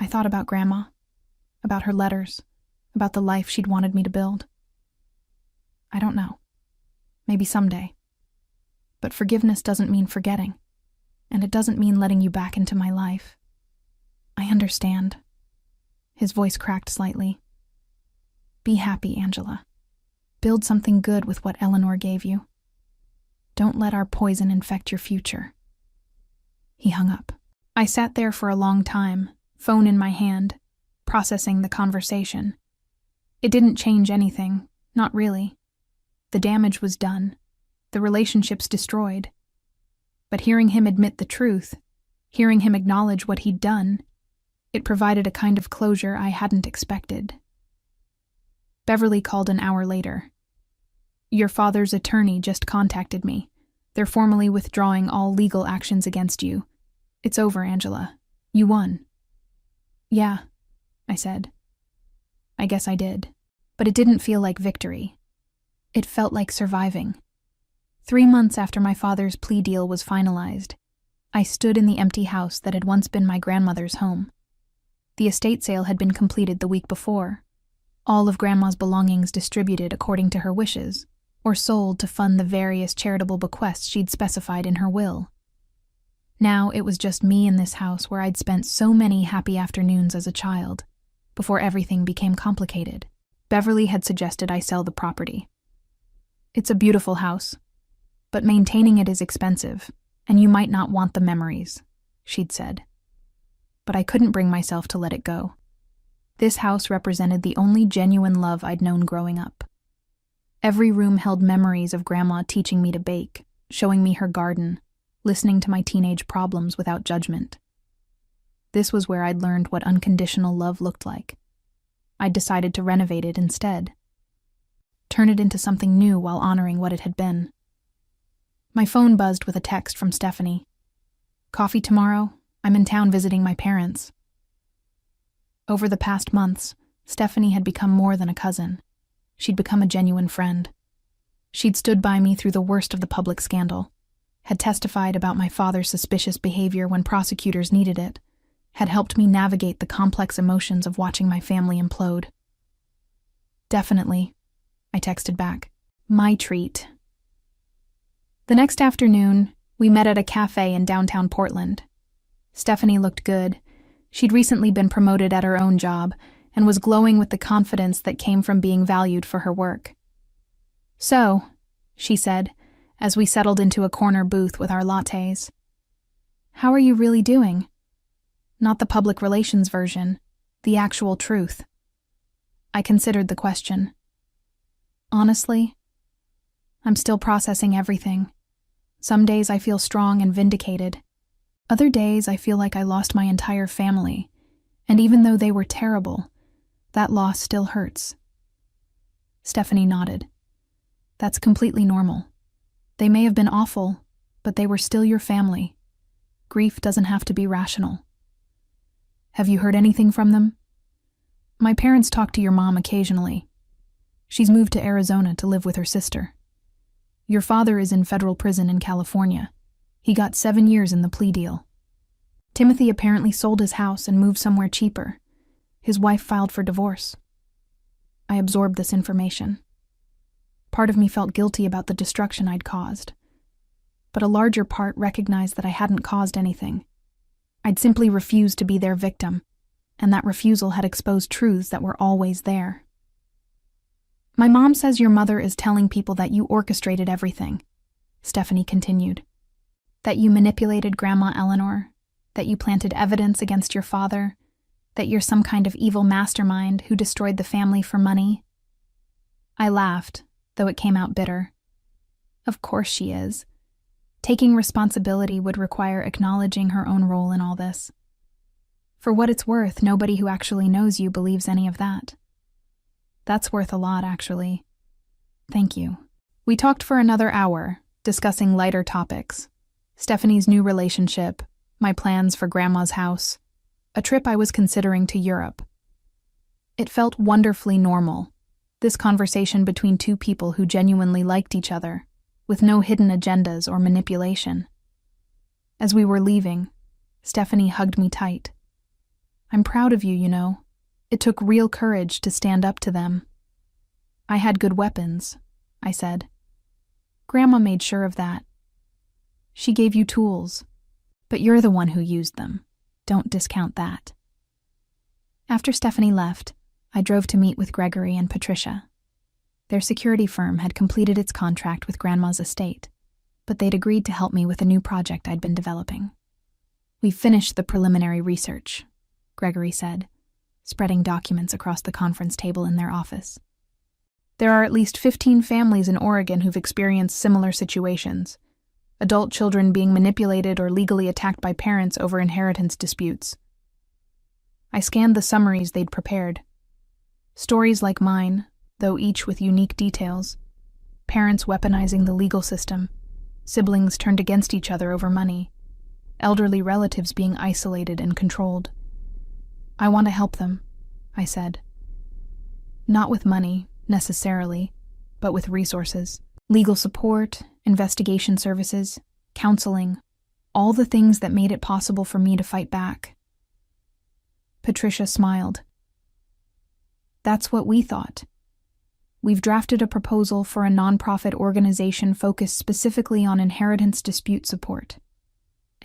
I thought about Grandma, about her letters, about the life she'd wanted me to build. "I don't know. Maybe someday. But forgiveness doesn't mean forgetting, and it doesn't mean letting you back into my life." "I understand." His voice cracked slightly. "Be happy, Angela. Build something good with what Eleanor gave you. Don't let our poison infect your future." He hung up. I sat there for a long time, phone in my hand, processing the conversation. It didn't change anything, not really. The damage was done, the relationships destroyed. But hearing him admit the truth, hearing him acknowledge what he'd done, it provided a kind of closure I hadn't expected. Beverly called an hour later. "Your father's attorney just contacted me. They're formally withdrawing all legal actions against you. It's over, Angela. You won." "Yeah," I said. I guess I did. But it didn't feel like victory. It felt like surviving. 3 months after my father's plea deal was finalized, I stood in the empty house that had once been my grandmother's home. The estate sale had been completed the week before. All of Grandma's belongings distributed according to her wishes, or sold to fund the various charitable bequests she'd specified in her will. Now it was just me in this house where I'd spent so many happy afternoons as a child, before everything became complicated. Beverly had suggested I sell the property. "It's a beautiful house, but maintaining it is expensive, and you might not want the memories," she'd said. But I couldn't bring myself to let it go. This house represented the only genuine love I'd known growing up. Every room held memories of Grandma teaching me to bake, showing me her garden, listening to my teenage problems without judgment. This was where I'd learned what unconditional love looked like. I'd decided to renovate it instead. Turn it into something new while honoring what it had been. My phone buzzed with a text from Stephanie. "Coffee tomorrow? I'm in town visiting my parents." Over the past months, Stephanie had become more than a cousin. She'd become a genuine friend. She'd stood by me through the worst of the public scandal, had testified about my father's suspicious behavior when prosecutors needed it, had helped me navigate the complex emotions of watching my family implode. "Definitely," I texted back. "My treat." The next afternoon, we met at a cafe in downtown Portland. Stephanie looked good. She'd recently been promoted at her own job and was glowing with the confidence that came from being valued for her work. "So," she said, as we settled into a corner booth with our lattes, "how are you really doing? Not the public relations version, the actual truth." I considered the question. Honestly, I'm still processing everything. Some days I feel strong and vindicated. Other days I feel like I lost my entire family, and even though they were terrible, that loss still hurts. Stephanie nodded. "That's completely normal. They may have been awful, but they were still your family. Grief doesn't have to be rational." "Have you heard anything from them?" "My parents talk to your mom occasionally. She's moved to Arizona to live with her sister. Your father is in federal prison in California. He got 7 years in the plea deal. Timothy apparently sold his house and moved somewhere cheaper. His wife filed for divorce." I absorbed this information. Part of me felt guilty about the destruction I'd caused, but a larger part recognized that I hadn't caused anything. I'd simply refused to be their victim, and that refusal had exposed truths that were always there. "My mom says your mother is telling people that you orchestrated everything," Stephanie continued. "That you manipulated Grandma Eleanor, that you planted evidence against your father, that you're some kind of evil mastermind who destroyed the family for money." I laughed, though it came out bitter. Of course she is. Taking responsibility would require acknowledging her own role in all this. For what it's worth, nobody who actually knows you believes any of that. That's worth a lot, actually. Thank you. We talked for another hour, discussing lighter topics. Stephanie's new relationship, my plans for Grandma's house, a trip I was considering to Europe. It felt wonderfully normal, this conversation between two people who genuinely liked each other, with no hidden agendas or manipulation. As we were leaving, Stephanie hugged me tight. "I'm proud of you, you know. It took real courage to stand up to them." "I had good weapons," I said. "Grandma made sure of that. She gave you tools, but you're the one who used them. Don't discount that." After Stephanie left, I drove to meet with Gregory and Patricia. Their security firm had completed its contract with Grandma's estate, but they'd agreed to help me with a new project I'd been developing. "We've finished the preliminary research," Gregory said, spreading documents across the conference table in their office. "There are at least 15 families in Oregon who've experienced similar situations, adult children being manipulated or legally attacked by parents over inheritance disputes." I scanned the summaries they'd prepared. Stories like mine, though each with unique details. Parents weaponizing the legal system, siblings turned against each other over money, elderly relatives being isolated and controlled. "I want to help them," I said. "Not with money, necessarily, but with resources. Legal support, investigation services, counseling, all the things that made it possible for me to fight back." Patricia smiled. "That's what we thought. We've drafted a proposal for a nonprofit organization focused specifically on inheritance dispute support,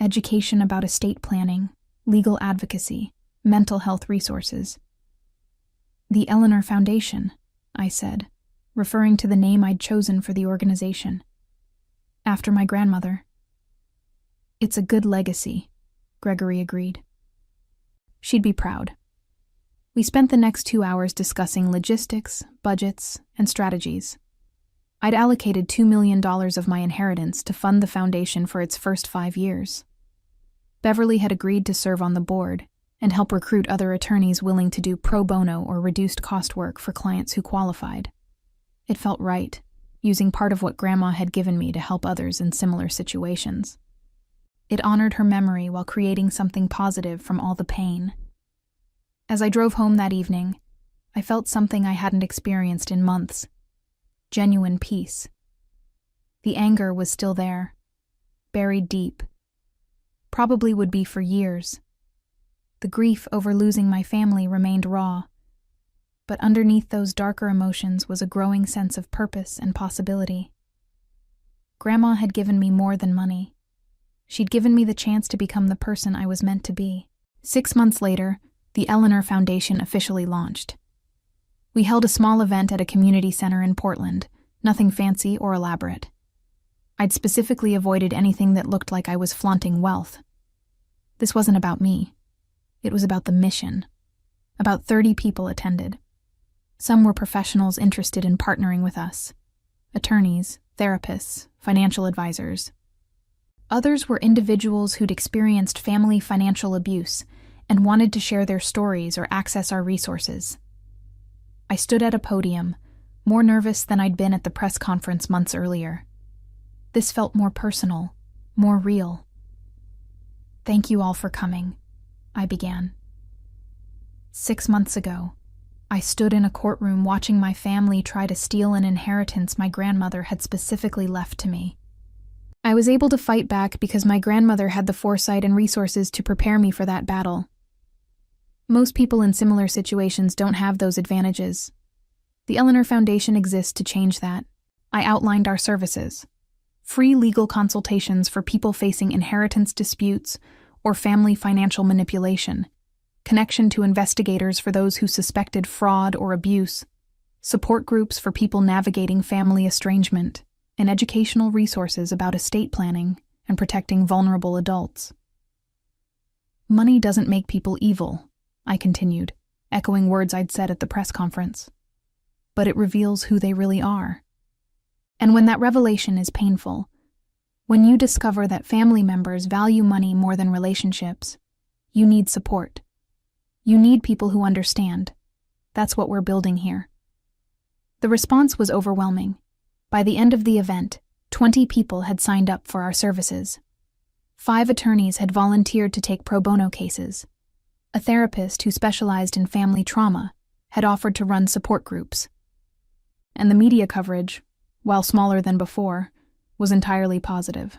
education about estate planning, legal advocacy, mental health resources." "The Eleanor Foundation," I said, referring to the name I'd chosen for the organization. "After my grandmother." "It's a good legacy," Gregory agreed. "She'd be proud." We spent the next 2 hours discussing logistics, budgets, and strategies. I'd allocated $2 million of my inheritance to fund the foundation for its first 5 years. Beverly had agreed to serve on the board and help recruit other attorneys willing to do pro bono or reduced cost work for clients who qualified. It felt right, using part of what Grandma had given me to help others in similar situations. It honored her memory while creating something positive from all the pain. As I drove home that evening, I felt something I hadn't experienced in months. Genuine peace. The anger was still there, buried deep. Probably would be for years. The grief over losing my family remained raw, but underneath those darker emotions was a growing sense of purpose and possibility. Grandma had given me more than money. She'd given me the chance to become the person I was meant to be. 6 months later, the Eleanor Foundation officially launched. We held a small event at a community center in Portland, nothing fancy or elaborate. I'd specifically avoided anything that looked like I was flaunting wealth. This wasn't about me. It was about the mission. About 30 people attended. Some were professionals interested in partnering with us. Attorneys, therapists, financial advisors. Others were individuals who'd experienced family financial abuse and wanted to share their stories or access our resources. I stood at a podium, more nervous than I'd been at the press conference months earlier. This felt more personal, more real. "Thank you all for coming," I began. 6 months ago, I stood in a courtroom watching my family try to steal an inheritance my grandmother had specifically left to me. I was able to fight back because my grandmother had the foresight and resources to prepare me for that battle. Most people in similar situations don't have those advantages. The Eleanor Foundation exists to change that. I outlined our services. Free legal consultations for people facing inheritance disputes or family financial manipulation. Connection to investigators for those who suspected fraud or abuse. Support groups for people navigating family estrangement. And educational resources about estate planning and protecting vulnerable adults. "Money doesn't make people evil," I continued, echoing words I'd said at the press conference. "But it reveals who they really are. And when that revelation is painful, when you discover that family members value money more than relationships, you need support. You need people who understand. That's what we're building here." The response was overwhelming. By the end of the event, 20 people had signed up for our services. 5 attorneys had volunteered to take pro bono cases. A therapist who specialized in family trauma had offered to run support groups. And the media coverage, while smaller than before, was entirely positive.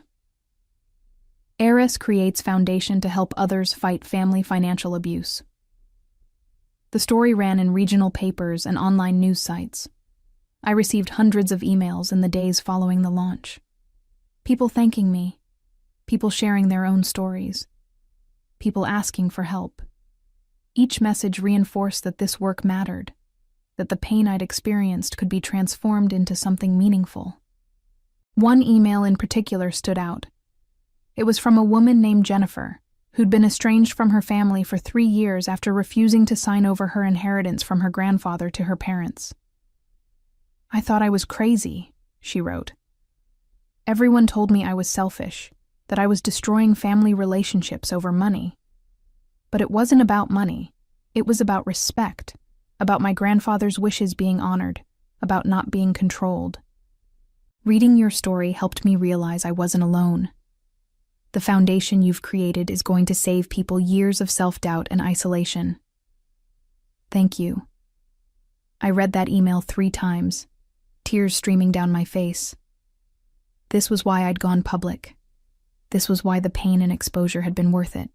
Eris creates foundation to help others fight family financial abuse. The story ran in regional papers and online news sites. I received hundreds of emails in the days following the launch. People thanking me, people sharing their own stories, people asking for help. Each message reinforced that this work mattered, that the pain I'd experienced could be transformed into something meaningful. One email in particular stood out. It was from a woman named Jennifer, who'd been estranged from her family for 3 years after refusing to sign over her inheritance from her grandfather to her parents. "I thought I was crazy," she wrote. "Everyone told me I was selfish, that I was destroying family relationships over money. But it wasn't about money. It was about respect, about my grandfather's wishes being honored, about not being controlled. Reading your story helped me realize I wasn't alone. The foundation you've created is going to save people years of self-doubt and isolation. Thank you." I read that email 3 times, tears streaming down my face. This was why I'd gone public. This was why the pain and exposure had been worth it.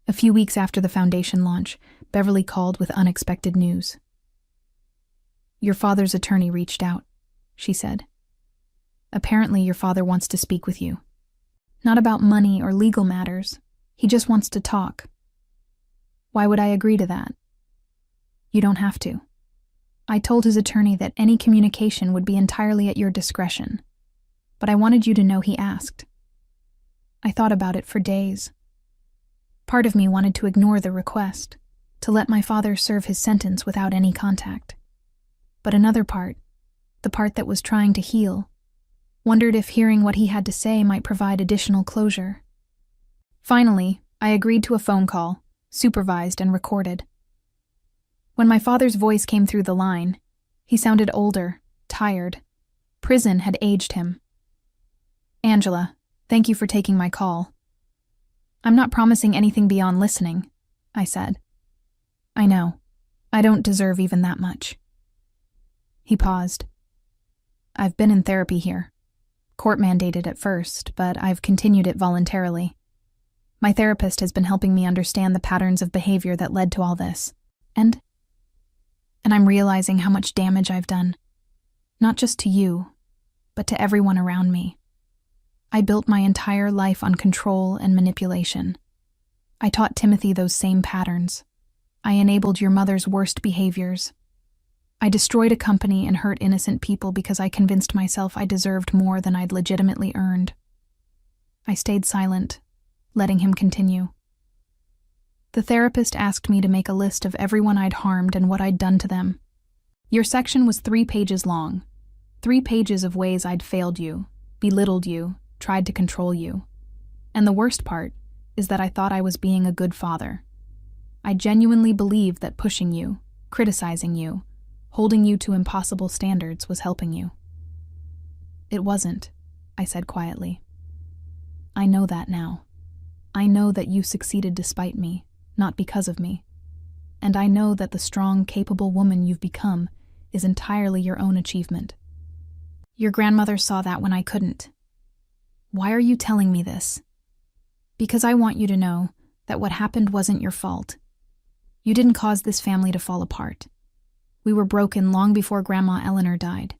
A few weeks after the foundation launch, Beverly called with unexpected news. "Your father's attorney reached out," she said. "Apparently your father wants to speak with you. Not about money or legal matters. He just wants to talk." "Why would I agree to that?" "You don't have to. I told his attorney that any communication would be entirely at your discretion, but I wanted you to know he asked." I thought about it for days. Part of me wanted to ignore the request, to let my father serve his sentence without any contact. But another part, the part that was trying to heal, wondered if hearing what he had to say might provide additional closure. Finally, I agreed to a phone call, supervised and recorded. When my father's voice came through the line, he sounded older, tired. Prison had aged him. "Angela, thank you for taking my call. I'm not promising anything beyond listening," I said. "I know. I don't deserve even that much." He paused. "I've been in therapy here. Court mandated at first, but I've continued it voluntarily. My therapist has been helping me understand the patterns of behavior that led to all this. And I'm realizing how much damage I've done. Not just to you, but to everyone around me. I built my entire life on control and manipulation. I taught Timothy those same patterns. I enabled your mother's worst behaviors. I destroyed a company and hurt innocent people because I convinced myself I deserved more than I'd legitimately earned." I stayed silent, letting him continue. "The therapist asked me to make a list of everyone I'd harmed and what I'd done to them. Your section was 3 pages long. 3 pages of ways I'd failed you, belittled you, tried to control you. And the worst part is that I thought I was being a good father. I genuinely believed that pushing you, criticizing you, holding you to impossible standards was helping you." "It wasn't," I said quietly. "I know that now. I know that you succeeded despite me, not because of me. And I know that the strong, capable woman you've become is entirely your own achievement. Your grandmother saw that when I couldn't. Why are you telling me this? Because I want you to know that what happened wasn't your fault. You didn't cause this family to fall apart. We were broken long before Grandma Eleanor died.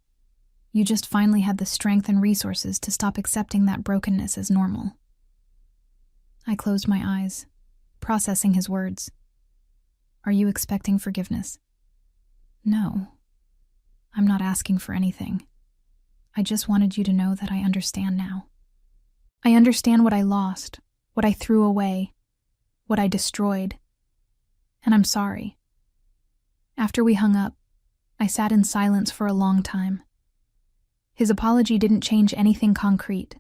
You just finally had the strength and resources to stop accepting that brokenness as normal." I closed my eyes, processing his words. "Are you expecting forgiveness?" "No. I'm not asking for anything. I just wanted you to know that I understand now. I understand what I lost, what I threw away, what I destroyed. And I'm sorry." After we hung up, I sat in silence for a long time. His apology didn't change anything concrete.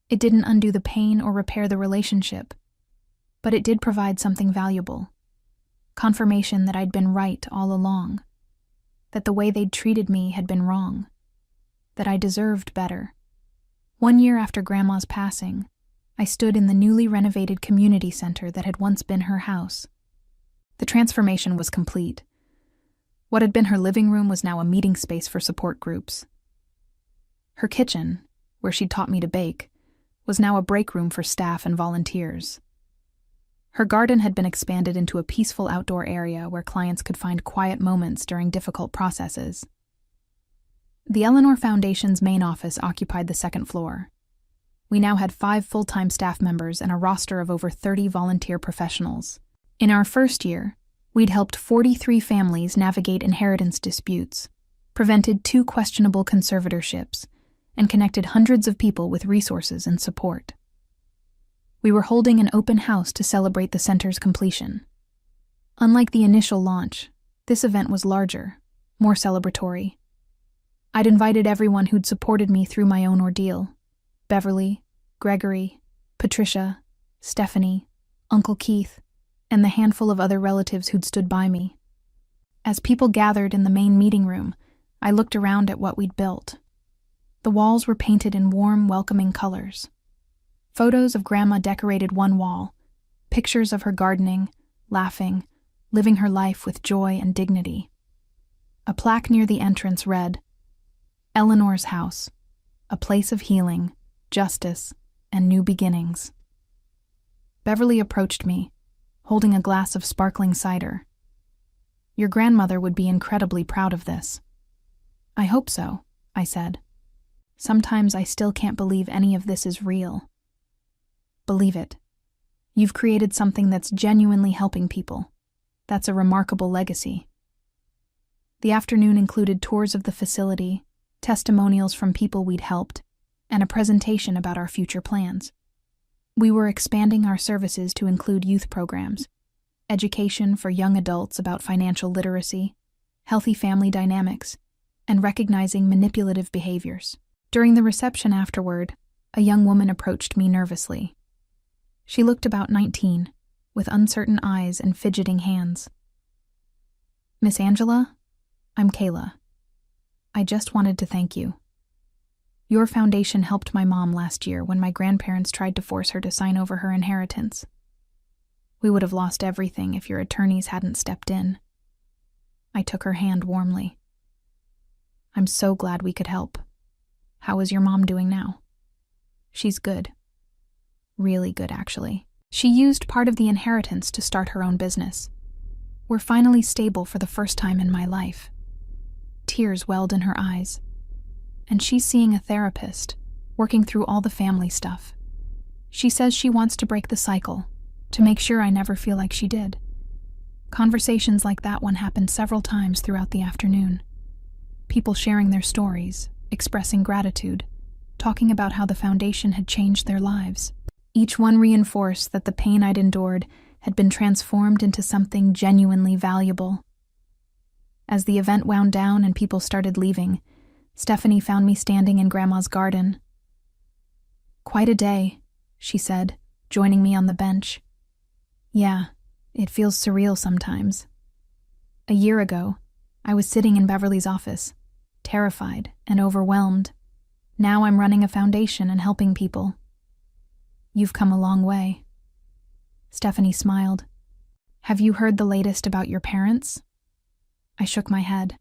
It didn't undo the pain or repair the relationship, but it did provide something valuable. Confirmation that I'd been right all along, that the way they'd treated me had been wrong. that I deserved better. 1 year after Grandma's passing, I stood in the newly renovated community center that had once been her house. The transformation was complete. What had been her living room was now a meeting space for support groups. Her kitchen, where she'd taught me to bake, was now a break room for staff and volunteers. Her garden had been expanded into a peaceful outdoor area where clients could find quiet moments during difficult processes. The Eleanor Foundation's main office occupied the second floor. We now had 5 full-time staff members and a roster of over 30 volunteer professionals. In our first year, we'd helped 43 families navigate inheritance disputes, prevented 2 questionable conservatorships, and connected hundreds of people with resources and support. We were holding an open house to celebrate the center's completion. Unlike the initial launch, this event was larger, more celebratory. I'd invited everyone who'd supported me through my own ordeal: Beverly, Gregory, Patricia, Stephanie, Uncle Keith, and the handful of other relatives who'd stood by me. As people gathered in the main meeting room, I looked around at what we'd built. The walls were painted in warm, welcoming colors. Photos of Grandma decorated one wall, pictures of her gardening, laughing, living her life with joy and dignity. A plaque near the entrance read, "Eleanor's House, a place of healing, justice, and new beginnings." Beverly approached me, holding a glass of sparkling cider. "Your grandmother would be incredibly proud of this." "I hope so," I said. "Sometimes I still can't believe any of this is real." "Believe it. You've created something that's genuinely helping people. That's a remarkable legacy." The afternoon included tours of the facility, testimonials from people we'd helped, and a presentation about our future plans. We were expanding our services to include youth programs, education for young adults about financial literacy, healthy family dynamics, and recognizing manipulative behaviors. During the reception afterward, a young woman approached me nervously. She looked about 19, with uncertain eyes and fidgeting hands. "Miss Angela, I'm Kayla. I just wanted to thank you. Your foundation helped my mom last year when my grandparents tried to force her to sign over her inheritance. We would have lost everything if your attorneys hadn't stepped in." I took her hand warmly. "I'm so glad we could help. How is your mom doing now?" "She's good. Really good, actually. She used part of the inheritance to start her own business. We're finally stable for the first time in my life." Tears welled in her eyes. "And she's seeing a therapist, working through all the family stuff. She says she wants to break the cycle, to make sure I never feel like she did." Conversations like that one happened several times throughout the afternoon. People sharing their stories, expressing gratitude, talking about how the foundation had changed their lives. Each one reinforced that the pain I'd endured had been transformed into something genuinely valuable. As the event wound down and people started leaving, Stephanie found me standing in Grandma's garden. "Quite a day," she said, joining me on the bench. "Yeah, it feels surreal sometimes. A year ago, I was sitting in Beverly's office, terrified and overwhelmed. Now I'm running a foundation and helping people." "You've come a long way." Stephanie smiled. "Have you heard the latest about your parents?" I shook my head.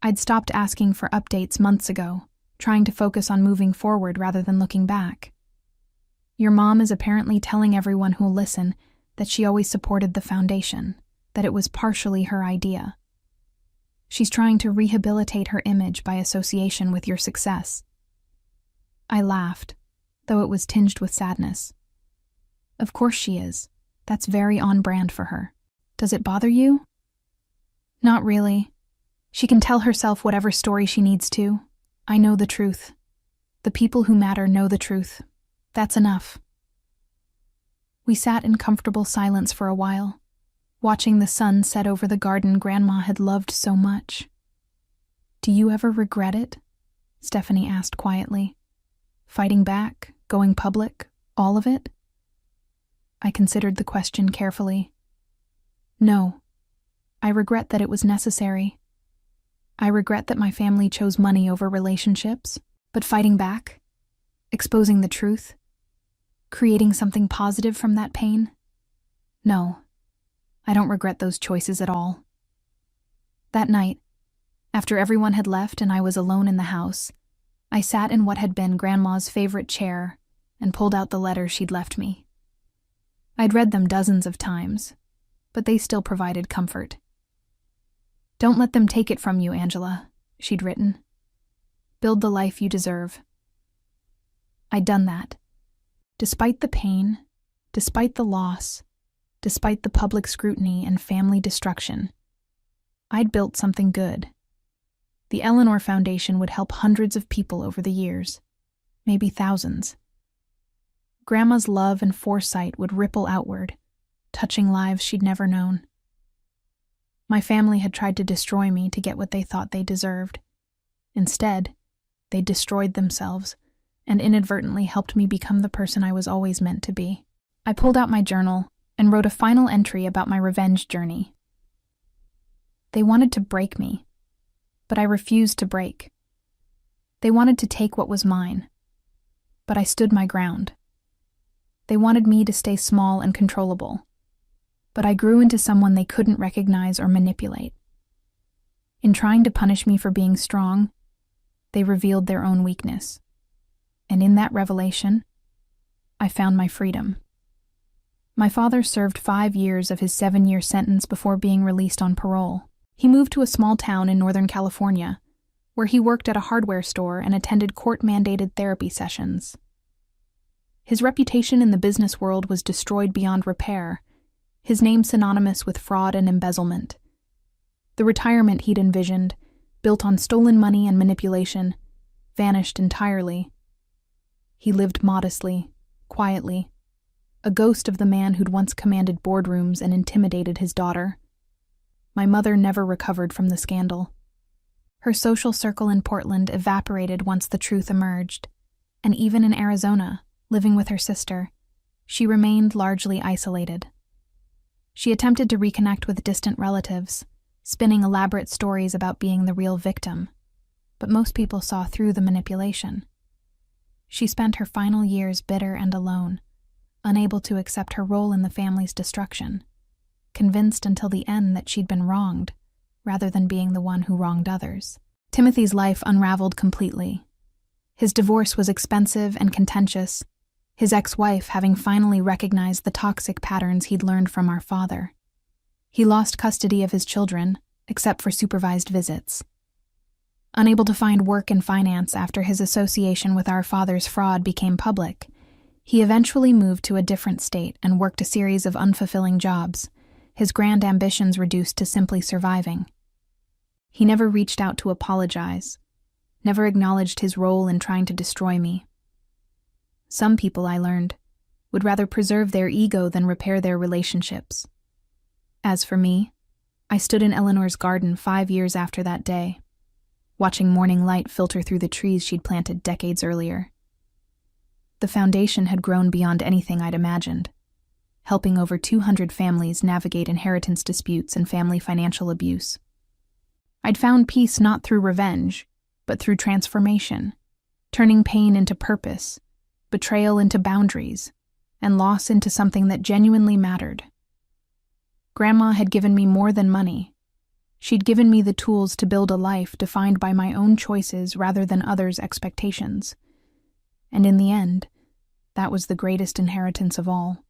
I'd stopped asking for updates months ago, trying to focus on moving forward rather than looking back. "Your mom is apparently telling everyone who'll listen that she always supported the foundation, that it was partially her idea. She's trying to rehabilitate her image by association with your success." I laughed, though it was tinged with sadness. "Of course she is. That's very on brand for her. Does it bother you?" "Not really. She can tell herself whatever story she needs to. I know the truth. The people who matter know the truth. That's enough." We sat in comfortable silence for a while, watching the sun set over the garden Grandma had loved so much. "Do you ever regret it?" Stephanie asked quietly. "Fighting back, going public, all of it?" I considered the question carefully. "No. I regret that it was necessary. I regret that my family chose money over relationships, but fighting back, exposing the truth, creating something positive from that pain? No, I don't regret those choices at all. That night, after everyone had left and I was alone in the house, I sat in what had been Grandma's favorite chair and pulled out the letters she'd left me. I'd read them dozens of times, but they still provided comfort. "Don't let them take it from you, Angela," she'd written. "Build the life you deserve." I'd done that. Despite the pain, despite the loss, despite the public scrutiny and family destruction, I'd built something good. The Eleanor Foundation would help hundreds of people over the years, maybe thousands. Grandma's love and foresight would ripple outward, touching lives she'd never known. My family had tried to destroy me to get what they thought they deserved. Instead, they destroyed themselves and inadvertently helped me become the person I was always meant to be. I pulled out my journal and wrote a final entry about my revenge journey. They wanted to break me, but I refused to break. They wanted to take what was mine, but I stood my ground. They wanted me to stay small and controllable, but I grew into someone they couldn't recognize or manipulate. In trying to punish me for being strong, they revealed their own weakness. And in that revelation, I found my freedom. My father served 5 years of his 7-year sentence before being released on parole. He moved to a small town in Northern California, where he worked at a hardware store and attended court-mandated therapy sessions. His reputation in the business world was destroyed beyond repair, his name synonymous with fraud and embezzlement. The retirement he'd envisioned, built on stolen money and manipulation, vanished entirely. He lived modestly, quietly, a ghost of the man who'd once commanded boardrooms and intimidated his daughter. My mother never recovered from the scandal. Her social circle in Portland evaporated once the truth emerged, and even in Arizona, living with her sister, she remained largely isolated. She attempted to reconnect with distant relatives, spinning elaborate stories about being the real victim, but most people saw through the manipulation. She spent her final years bitter and alone, unable to accept her role in the family's destruction, convinced until the end that she'd been wronged, rather than being the one who wronged others. Timothy's life unraveled completely. His divorce was expensive and contentious, his ex-wife having finally recognized the toxic patterns he'd learned from our father. He lost custody of his children, except for supervised visits. Unable to find work in finance after his association with our father's fraud became public, he eventually moved to a different state and worked a series of unfulfilling jobs, his grand ambitions reduced to simply surviving. He never reached out to apologize, never acknowledged his role in trying to destroy me. Some people, I learned, would rather preserve their ego than repair their relationships. As for me, I stood in Eleanor's garden 5 years after that day, watching morning light filter through the trees she'd planted decades earlier. The foundation had grown beyond anything I'd imagined, helping over 200 families navigate inheritance disputes and family financial abuse. I'd found peace not through revenge, but through transformation, turning pain into purpose, betrayal into boundaries, and loss into something that genuinely mattered. Grandma had given me more than money. She'd given me the tools to build a life defined by my own choices rather than others' expectations. And in the end, that was the greatest inheritance of all.